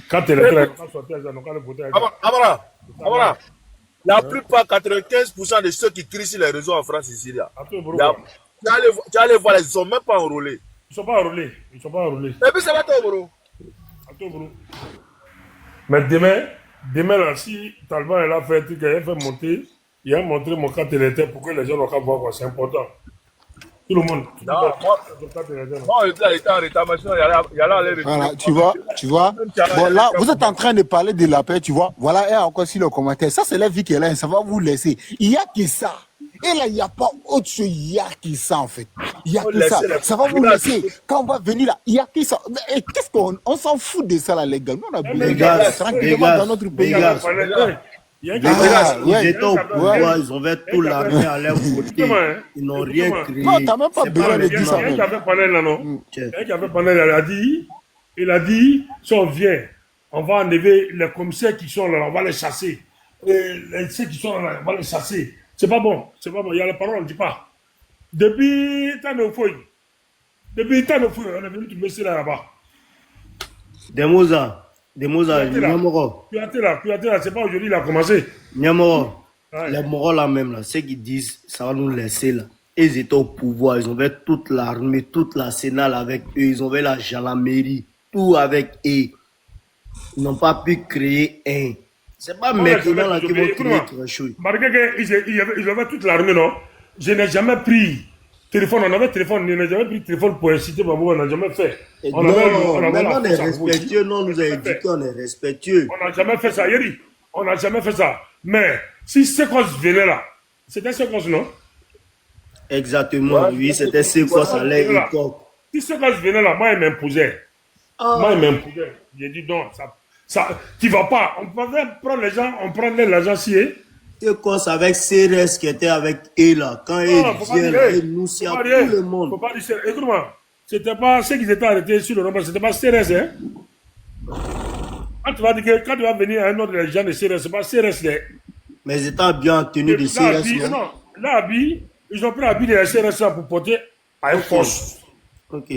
Quand tu es là, on n'a qu'à sortir avec ça, on n'a qu'à voter avec ça. Amara, la plupart, 95% de ceux qui crient sur les réseaux en France ici, là. Tu allais voir, ils ne sont même pas enrôlés. Ils ne sont pas enrôlés. Ils ne sont pas enrôlés. Et puis, c'est pas toi, bro. Mais demain là, si Talban est là, fait un truc, il a fait monter, il a montré mon carte d'électeur pour que les gens n'ont qu'à voir, c'est important. Tout le monde. Moi, il était en rétamation, il y a aller. Voilà, tu vois. Bon, là, vous êtes en train de parler de la paix, tu vois. Voilà, et encore sur le commentaire. Ça, c'est la vie qui est là, ça va vous laisser. Il n'y a que ça. Et là, il n'y a pas autre chose, il n'y a que ça, en fait. Il n'y a que ça. Ça va vous laisser. Quand on va venir là, il n'y a que ça. Et qu'est-ce qu'on s'en fout de ça, là, les gars? Nous, on a besoin de tranquillement dans notre pays. Ils étaient au pouvoir, ils avaient tout l'armée à leur côté. Ils n'ont rien créé. Non, tu n'as même pas besoin de dire ça. Il y avait panel là, non? Il y avait panel, il a dit, si on vient, on va enlever les commissaires qui sont là, on va les chasser. Et ceux qui sont là, on va les chasser. C'est pas bon, il y a les paroles, on ne dit pas. Depuis Tanofouy, on est venu trouver cela là-bas. Demoza, Nyamoro. Kuyaté, c'est pas aujourd'hui, il a commencé. Nyamoro, les Moros là même, là, ceux qui disent ça va nous laisser là. Ils étaient au pouvoir, ils avaient toute l'armée, toute la Sénat avec eux, ils avaient la gendarmerie, tout avec eux. Ils n'ont pas pu créer un. C'est pas maintenant là qu'ils vont créer quelque chose. Malgré qu'ils avaient toute l'armée, non? Je n'ai jamais pris téléphone, on avait téléphone, on n'a jamais pris téléphone pour inciter Babou, on n'a jamais fait. Maintenant on est respectueux, non, on nous a dit qu'on est respectueux. On n'a jamais fait ça, Yeri. On n'a jamais fait ça. Mais si Séquence venait là, c'était Séquence, non? Exactement, oui, c'était Séquence à l'époque. Si Séquence venait là, moi il m'imposait. J'ai dit non, ça, tu vas pas. On pouvait prendre les gens, on prenait l'argent si. Séquence avec CRS qui était avec eux là. Quand ils viennent, nous c'est à tout le monde. Faut pas dire CRS. Écoute-moi, c'était pas ceux qui étaient arrêtés sur le nombre, c'était pas CRS, hein. Quand tu vas dire que quand tu vas venir à un autre gens de CRS, c'est pas CRS, là. Mais ils étaient bien en tenue de CRS, non? Là, ils ont pris l'habit de la CRS là pour porter à une force. Ok.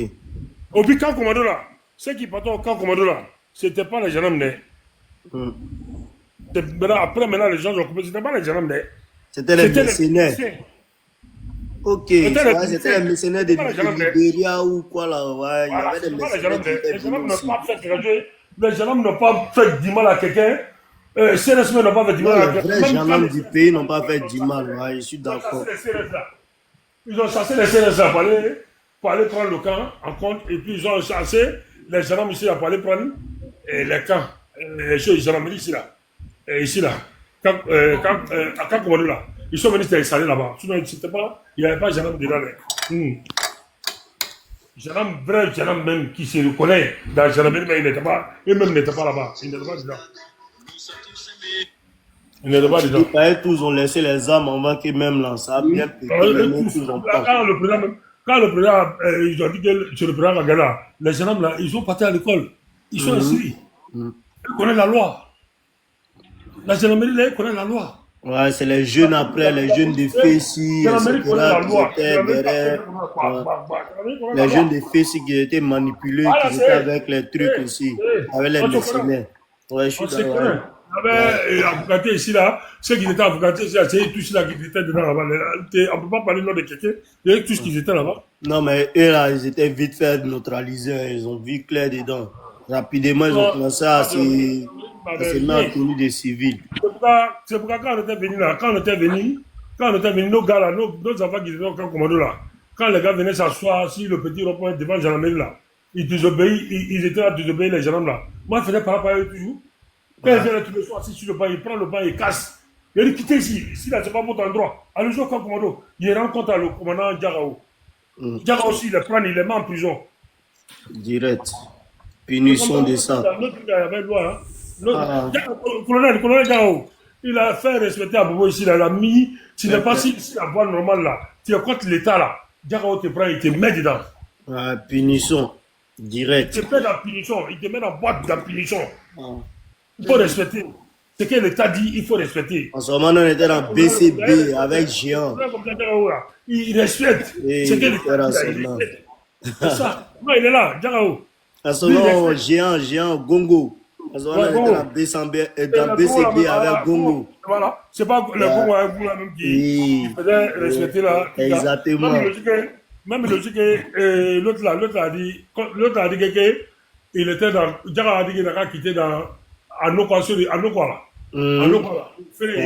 Au but, camp commando là, ceux qui portaient au camp commando là, c'était pas les gendarmes, Après, maintenant, les gens ont coupé. C'était pas les gendarmes, c'était les mercenaires. Ok, c'était les mercenaires de Libéria ou quoi là. Ouais, il y avait des mercenaires. Les gendarmes n'ont pas fait du mal à quelqu'un. CRS n'ont pas fait du mal à quelqu'un. Les vrais gendarmes du pays n'ont pas fait du mal. Ouais, je suis d'accord. Ils ont chassé les CRS là pour aller prendre le camp en compte. Et puis, ils ont chassé les gendarmes ici là pour aller prendre les camps. Les gendarmes ici là. Ici là, à Kakomadou là, ils sont venus s'installer là-bas. Sinon, il n'y avait pas de gendarme dedans. Vrai gendarme même qui se reconnaît dans le gendarmerie, mais eux-mêmes n'étaient pas là-bas. Ils n'étaient pas dedans. Ils n'étaient pas dedans. Tous ont laissé les armes avant qu'ils même lancent. Quand le président, ils ont dit que sur le président Kagala, les gendarmes là, ils sont partis à l'école. Ils sont inscrits. Ils connaissent la loi. La gendarmerie, là, connaît la loi. Ouais, c'est les jeunes après, les jeunes de Fessi, les jeunes de Fessi qui étaient manipulés, qui étaient avec les trucs aussi, avec les mercenaires. Ouais, je suis d'accord. Il y avait avocaté ici, là, ceux qui étaient avocatés ici, c'est tous ceux qui étaient dedans là-bas. On ne peut pas parler de quelqu'un, il y avait tous ceux qui étaient là-bas. Non, mais eux, là, ils étaient vite fait neutralisés, ils ont vu clair dedans. Rapidement, ils ont commencé à se mettre en tenue des civils. C'est pourquoi quand on était venu là, quand on était venu, Quand on était venu, nos gars là, nos enfants qui étaient au camp commando là, quand les gars venaient s'asseoir, si le petit rond-point devant la gendarmerie là, ils désobéissent, ils étaient là à désobéir les gendarmes là. Moi, je faisais par rapport à eux toujours. Quand ils viennent tous les soirs assis sur le banc, ils prennent le banc, ils cassent. Il dit quittez ici. Ici là, c'est pas votre endroit. Allez jouer au camp commando. Il rencontre le commandant Diarao. Diarao aussi, il les prend, il les met en prison. Direct. Punition de ça. Colonel Diarao, il a fait respecter à Bobo ici, là, il a mis, tu n'es pas si la voie normale là, tu es contre l'État là, Diarao te prend, il te met dedans. Punition, direct. Il te met dans la punition, il te met dans la boîte de la punition. Il faut respecter. Ce que l'État dit, il faut respecter. En ce moment, on était dans BCB avec Géant. Il respecte. Ce que l'État dit, il respecte. C'est ça. Non, il est là, Diarao. En ce moment, Géant, Gongo. En ce moment, on était dans BCB avec Gongo. Voilà. C'est pas le Gongo avec vous là même qui faisait respecter là. Exactement. Même logique, l'autre a dit que il était dans. Diarao a dit qu'il n'a quitté dans. À nos quoi là. Il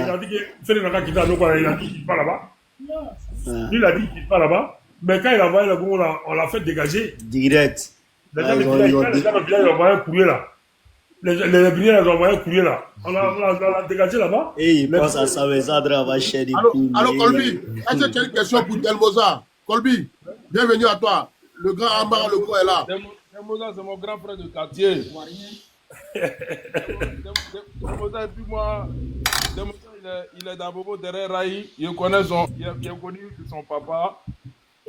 a dit que Félix n'a pas quitté à nos quoi là. Il a dit qu'il ne part pas là-bas. Lui, il a dit qu'il ne part pas là-bas. Mais quand il a envoyé le Gongo là, on l'a fait dégager. Direct. Les gens ils ont envoyé un courrier là. Les Brillants, ils ont envoyé un courrier là. On l'a dégagé là-bas. Et il pense à ça, mais ça va chercher. Alors, Colby, est-ce que tu as une question pour Delmoza? Colby, bienvenue à toi. Le grand Amara Leco est là. Delmoza, c'est mon grand frère de quartier. Delmoza, et puis moi, Delmoza, il est dans Bobo derrière Raï. Il a connu son papa.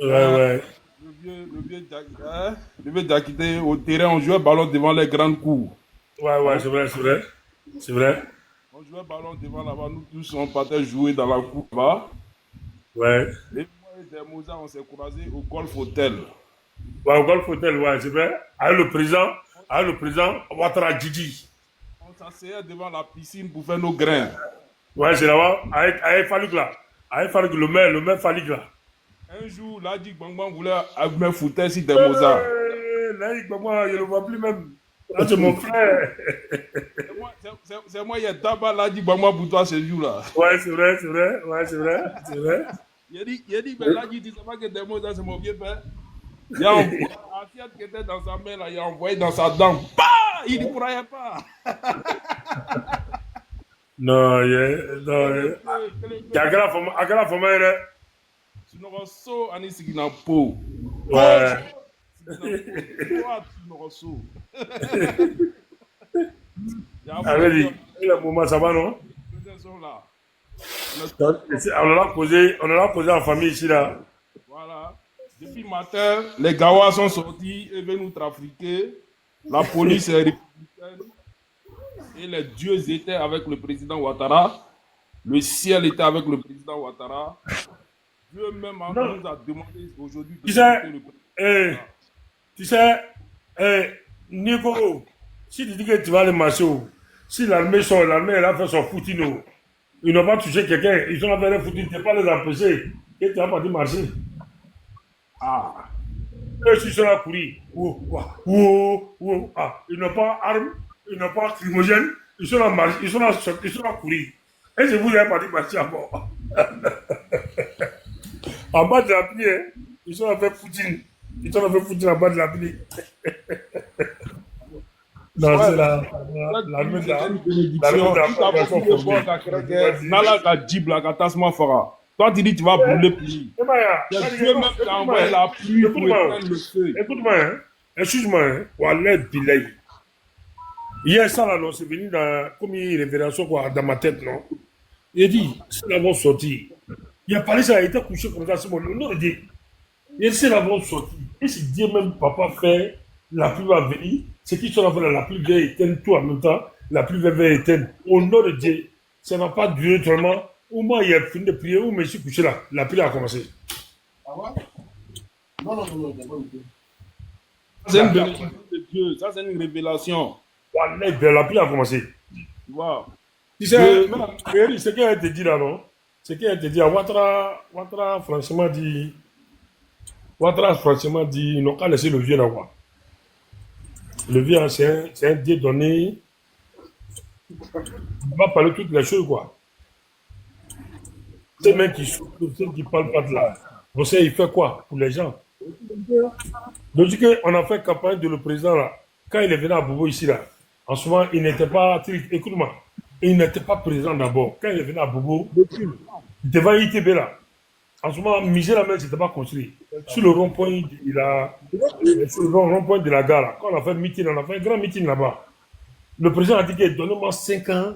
Ouais. Le vieux Diakité, au terrain, on jouait ballon devant les grandes cours. Ouais, c'est vrai. On jouait ballon devant là-bas, nous tous, on partait jouer dans la cour là-bas. Ouais. Et moi et Delmoza, on s'est croisés au Golf Hotel. Ouais, au Golf Hotel, ouais, c'est vrai. Avec le président Ouattara Djidji. On s'asseyait devant la piscine pour faire nos grains. Ouais, c'est là-bas, avec Falik là. Avec Falik, le maire Falik là. Un jour, Ladik Bangban voulait me foutre sur Delmoza. Ladik Bangban, je ne le vois plus même. Là, c'est mon frère. C'est moi, il y a d'abord Ladik Bangban pour toi ce jour-là. Ouais, c'est vrai. Il a dit, mais Ladik, tu ne sais pas que Delmoza, c'est mon vieux père. Il y a un assiette qui était dans sa main, là, il a envoyé dans sa dent. Bah! Il ne croyait pas. Non, il y a quelle forme, Sunoroso ani sigina po. Ouais. Allez, le moment ça va non? On en a posé en famille ici là. Voilà. Depuis le matin, les Gawas sont sortis et veulent nous trafiquer. La police est républicaine. Et les dieux étaient avec le président Ouattara. Le ciel était avec le président Ouattara. Dieu même nous a demandé aujourd'hui de... Tu sais, Nico, si tu dis que tu vas aller marcher, si l'armée elle a fait son foutino, ils n'ont pas touché quelqu'un, ils ont fait un foutino, tu ne peux pas les empêcher, et tu n'as pas dit marcher. Ah. Eux, ils sont là courir. Ils n'ont pas armes, ils n'ont pas crimogène, ils sont là marcher, ils sont là courir. Et je vous ai pas dit marcher à bord. En bas de la pluie, hein, ils sont fait Poutine. En bas de la pluie. Non, c'est la toi, tu dis tu vas brûler plus. C'est Dieu même qui a envoyé la pluie pour éteindre le feu. Écoute-moi, excuse-moi, Wallet Bilay. Hier, ça là, c'est venu comme une révélation dans ma tête, non? Il a dit, si nous avons sorti, il a parlé ça, il était couché comme ça, c'est bon. Non, il dit, si nous avons sorti, et si Dieu même, papa, fait, la pluie va venir, c'est qui sont la pluie va éteindre tout en même temps, la pluie va éteindre. Au nom de Dieu, ça ne va pas durer tellement. Au moins, il a fini de prier, ou je suis couché là, la pluie a commencé. Ah ouais? Non. C'est une bénédiction de Dieu, ça c'est une révélation. La pluie a commencé. Wow. Tu sais, ce qu'elle te dit là, non? Ce qu'elle te dit, Ouattara, franchement, dit, ils n'ont qu'à laisser le vieux là, quoi. Le vieux, c'est un Dieu donné. Il va parler toutes les choses, quoi. Ces mecs qui souffrent, ceux qui parlent pas de là. Vous savez, il fait quoi pour les gens? Donc, on a fait campagne de le président là. Quand il est venu à Bobo ici là, en ce moment, il n'était pas. Écoute-moi, il n'était pas président d'abord. Quand il est venu à Bobo, il était devant ITB là. En ce moment, Michel Lamel, c'était pas construit. Sur le rond-point, sur le rond-point de la gare là, quand on a fait un meeting, on a fait un grand meeting là-bas. Le président a dit que donnez-moi 5 ans,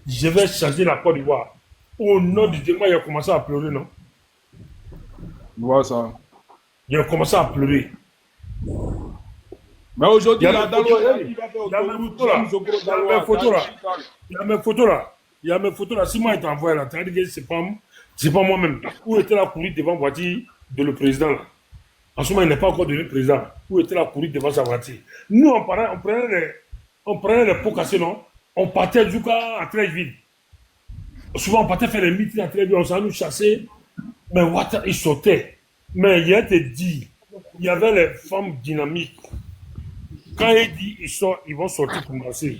je vais changer la Côte d'Ivoire. Au nom du Dieu, il a commencé à pleurer, non? Voilà ça. Il a commencé à pleurer. Mais aujourd'hui, il y a mes photos là. Si moi, il t'a envoyé là, c'est-à-dire que c'est pas moi-même. Où était la courir devant la voiture de le président là? En ce moment, il n'est pas encore devenu président. Où était la courir devant sa voiture? Nous, on prenait les pots cassés, non? On partait jusqu'à Trècheville. Souvent, on partait faire les meetings à Trècheville, on s'en nous chasser. Mais Ouattara, il sautait. Mais il a été dit, il y avait les femmes dynamiques. Quand il dit ils vont sortir pour marcher.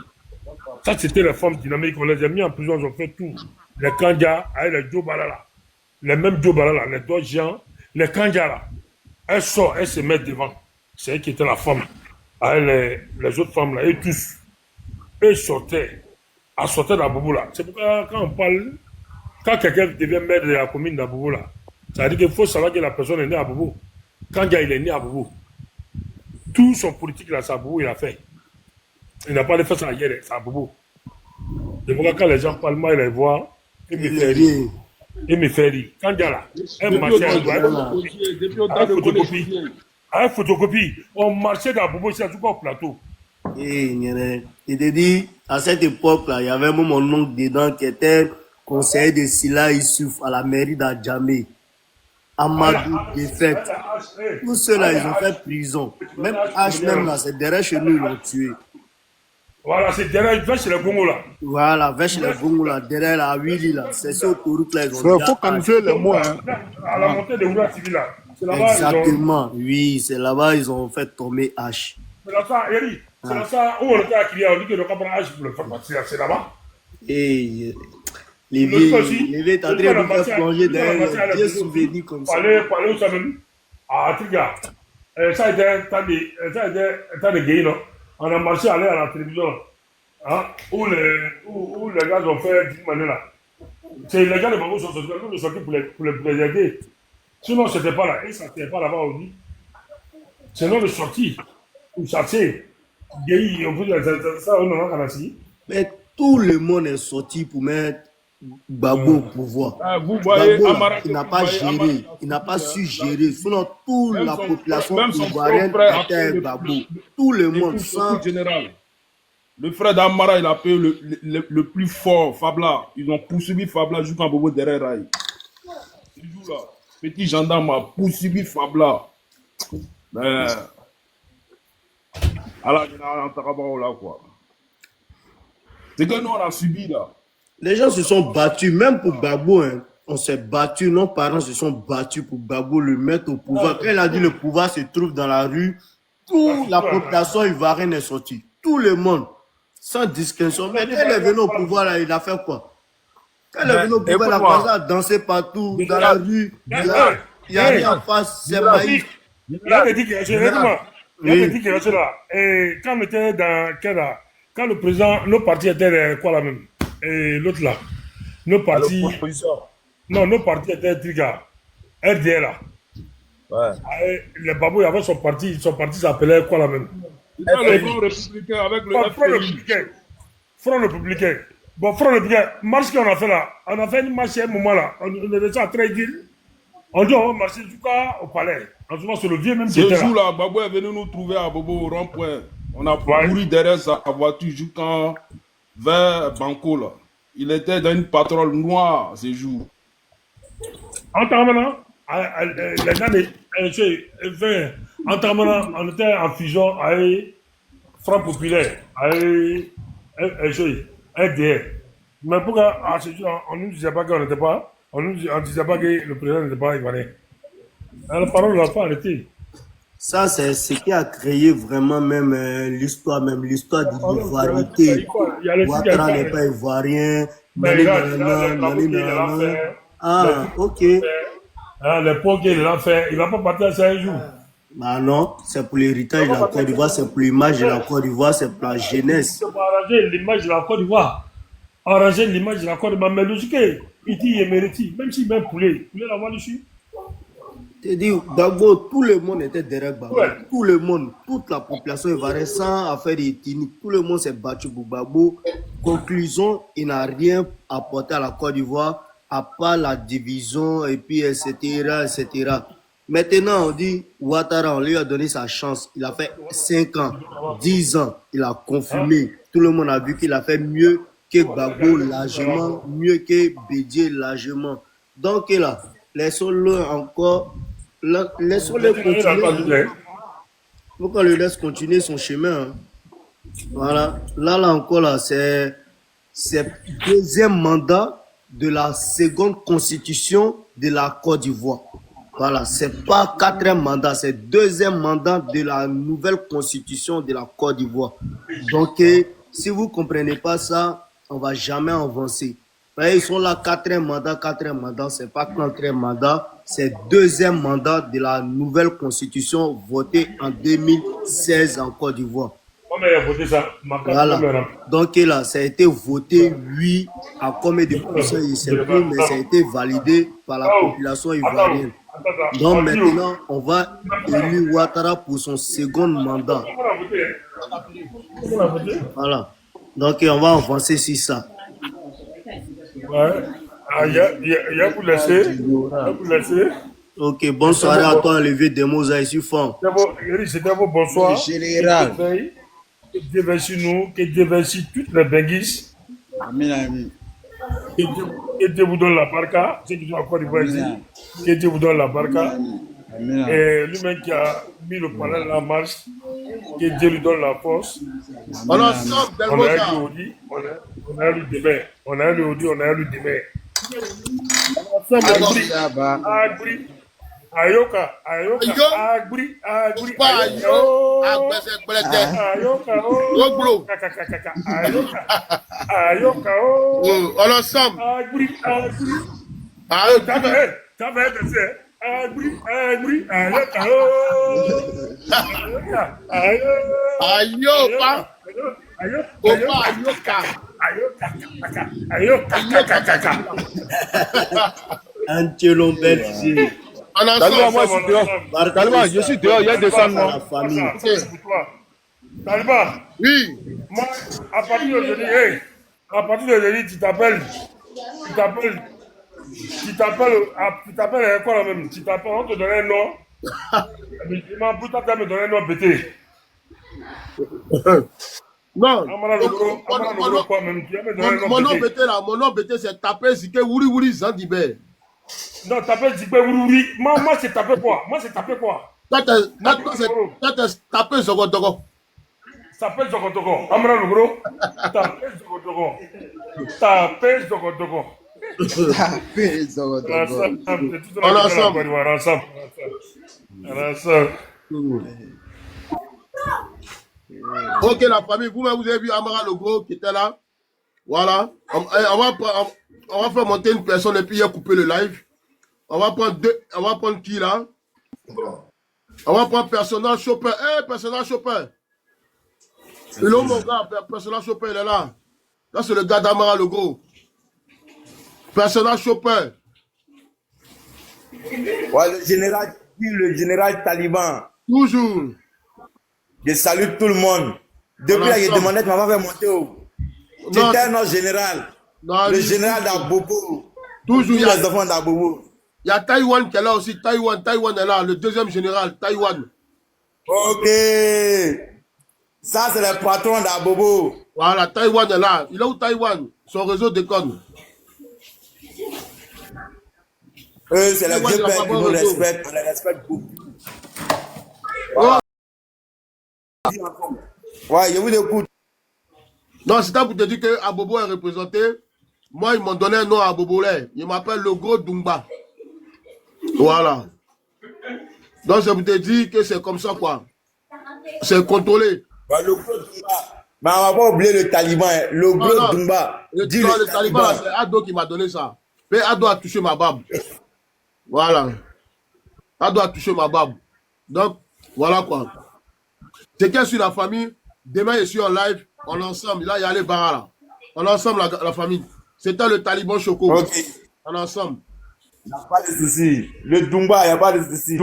Ça, c'était les femmes dynamiques. On les a mis en prison, ils ont fait tout. Les Kandja, avec les Joe Balala. Les mêmes Joe Balala, les deux géants. Les Kandja là. Elle sort, elle se met devant. C'est elle qui était la femme. Avec les autres femmes là, et tous. Eux sortaient. À sortir d'Abobo là. C'est pourquoi quand on parle, quand quelqu'un devient maire de la commune d'Abobo là, ça veut dire qu'il faut savoir que la personne est née à Bobo. Quand il est né à Bobo, tout son politique là, c'est à Bobo, il a fait. Il n'a pas fait ça hier, c'est à Bobo. C'est pourquoi quand les gens parlent mal, ils les voient, ils me font rire. Ils me font rire. Quand il y a là, un marché à photocopie, on marchait dans Bobo, c'est à tout cas au plateau. Il te dit, à cette époque-là, il y avait mon oncle dedans qui était conseiller de Silla Issouf à la mairie d'Adjamé. Amadou défaite. Tous ceux-là, ils ont fait prison. Même H, là, c'est derrière chez nous, ils l'ont tué. Voilà, c'est derrière, vers chez les Gongo là. Voilà, vers chez les Gongo là, derrière la Willy là. C'est ce autoroute là, ils ont il faut qualifier les mots. Hein. À la montée de Oula Civil là. Exactement, oui, c'est là-bas ils ont fait tomber H. C'est là-bas, Yeri. C'est là-bas où on était à Kyria, on dit que le Cabra H pour le faire partir, c'est là-bas. Et les vieux est en train de nous faire plonger dans des souvenirs comme ça. Parler où ça même? À Triga. Ça a été un temps de gay, non? On a marché aller à la télévision, hein? Où les gars ont fait d'une manière là. C'est les gars de Bamou sont sortis pour les aider. Sinon, c'était pas là. Et ça n'était pas là-bas aujourd'hui. Sinon, le sorti, pour chasser, gay, on peut dire ça, on en a canassi. Mais tout le monde est sorti pour mettre Gbagbo au pouvoir. Vous voyez, Gbagbo, il n'a pas géré, il n'a pas su gérer. Sinon, toute la population ivoirienne était Gbagbo. Tout le monde, sans général. Le frère d'Amara, il a payé le plus fort, Fabla. Ils ont poursuivi Fabla jusqu'en Bobo derrière Raï. Ce jour-là, petit gendarme a poursuivi Fabla. Mais. Alors, il y a un tarabao là, quoi. C'est que nous, on a subi là. Les gens se sont battus, même pour Gbagbo, hein. On s'est battu, nos parents se sont battus pour Gbagbo le mettre au pouvoir. Quand il a dit le pouvoir se trouve dans la rue, toute la population ivoirienne est sortie. Tout le monde, sans distinction. Mais quand il est venu au pouvoir, là, il a fait quoi? Quand il est venu au pouvoir, il a commencé à danser partout, dans la rue. Il n'y a rien en face, c'est maïs. Il y a des dit qu'il y a là. Et quand on était dans Kenya, quand le président, nos partis étaient quoi là même? Et l'autre là, nos partis. Non, nos partis étaient Triga, RDL là. Ouais. Les babous, il y avait son parti s'appelait quoi là même? Le Front républicain avec le Front républicain. Bon, Front républicain, marche qu'on a fait là, on a fait une marche à un moment là, on était à Trècheville. On dit on va marcher jusqu'au palais. En ce moment, c'est le vieux même qui était là. Ce jour-là, Gbagbo est venu nous trouver à Bobo au rond-point. On a couru derrière sa voiture jusqu'en vers Banco là. Il était dans une patrouille noire ce jour. En terminant, on était en fusion avec Front Populaire, avec RDR. Mais pourquoi à ce jour, on ne disait pas qu'on n'était pas, on ne disait pas que le président n'était pas ivoirien. La parole n'a pas arrêté. Ça, c'est ce qui a créé vraiment même l'histoire d'ivoirité. Ouattara n'est pas ivoirien. Ah, ok. Les pots qu'il a fait, il ne va pas partir ça un jour. Bah non, c'est pour l'héritage de la Côte d'Ivoire, c'est pour l'image de la Côte d'Ivoire, c'est pour la jeunesse. C'est pour arranger l'image de la Côte d'Ivoire. Arranger l'image de la Côte d'Ivoire. Mais logique, il dit, il mérite. Même s'il met un poulet la voit dessus. Tu dis, Gbagbo, tout le monde était derrière Gbagbo. Ouais. Tout le monde, toute la population ivoirienne, sans affaire ethnique, tout le monde s'est battu pour Gbagbo. Conclusion, il n'a rien apporté à la Côte d'Ivoire, à part la division, et puis, etc., etc. Maintenant, on dit, Ouattara, on lui a donné sa chance. Il a fait 5 ans, 10 ans, il a confirmé. Tout le monde a vu qu'il a fait mieux que Gbagbo largement, mieux que Bédié largement. Donc là, laissons-le encore, laissons-le continuer. Il faut qu'on le laisse continuer son chemin. Hein. Voilà. Là encore, là, c'est deuxième mandat de la seconde constitution de la Côte d'Ivoire. Voilà, c'est pas quatrième mandat, c'est deuxième mandat de la nouvelle constitution de la Côte d'Ivoire. Donc, si vous ne comprenez pas ça, on ne va jamais avancer. Ils sont là, quatrième mandat, c'est pas quatrième mandat, c'est deuxième mandat de la nouvelle constitution votée en 2016 en Côte d'Ivoire. Voilà. Donc là, ça a été voté, oui, à combien de pourcents, il ne sait plus, mais ça a été validé par la population ivoirienne. Donc maintenant, on va élire Ouattara pour son second mandat. Voilà. Donc on va avancer sur ça. Ouais. Il y a vous laisser. Ok, bonne soirée à toi, Olivier Demosa, ici fort. C'était bon, bonsoir. Général. Que Dieu merci nous, que Dieu merci toutes les benguistes. Amen. Que Dieu vous donne la barca, ceux qui sont encore d'Ivoire ici. Que Dieu vous donne la barca. Et lui-même qui a mis le panel en marche, que Dieu lui donne la force. On a eu on a eu demain. On a eu aujourd'hui, on a eu demain. Ayoka, Agri, Ayoka, on ensemble. Antelon Belgique. Taliban, je suis dehors, il y a des femmes. Taliban, oui. Moi, à partir d'aujourd'hui, tu t'appelles quoi même? Tu t'appelles, on te donne un nom. Mais plus tard, tu me donner un nom pété. Non. Mon nom pété, c'est taper Zike Wuri Zandibé. Non, taper Zike Wuri. Moi, c'est taper quoi? Toi, c'est taper Zogodogo. Taper Zogodogo. Amara le gros. Taper Zogodogo. On ensemble. Ok, la famille, vous avez vu Amara le gros qui était là. Voilà. On va faire monter une personne et puis il a coupé le live. On va prendre qui là? On va prendre personnage Chopin. Personnage Chopin. Et là, mon gars, personnage Chopin, il est là. Là, c'est le gars d'Amara le gros. Personnage Chopin. Ouais, le général Taliban. Toujours. Je salue tout le monde. Depuis là, j'ai demandé, tu m'as pas fait monter au. J'étais un autre général. Non, le général d'Abobo. Toujours. Tous les enfants d'Abobo. Il y a Taïwan qui est là aussi. Taïwan est là. Le deuxième général, Taïwan. Ok. Ça, c'est le patron d'Abobo. Voilà, Taïwan est là. Il est où Taïwan? Son réseau déconne. Eux, c'est le vieux père qui nous respecte. On les respecte beaucoup. Oh. Ouais, je vous écoute. Non, c'est pour te dire que Abobo est représenté. Moi, ils m'ont donné un nom à Abobo. Il m'appelle le gros Dumba. Voilà. Donc, je vous te dis que c'est comme ça, quoi. C'est contrôlé. Ouais, le gros Dumba. Mais on va pas oublier le Taliban. Le gros Dumba. Le Taliban, c'est Ado qui m'a donné ça. Ado a touché ma barbe. Voilà. Ado a touché ma barbe. Donc, voilà quoi. C'est qu'il y a sur la famille. Demain, je suis en live. On est ensemble. Là, il y a les barras là. On est ensemble, la famille. C'était le Taliban Choco. Ok. On est ensemble. Il n'y a pas de souci. Le Dumba, il n'y a pas de souci.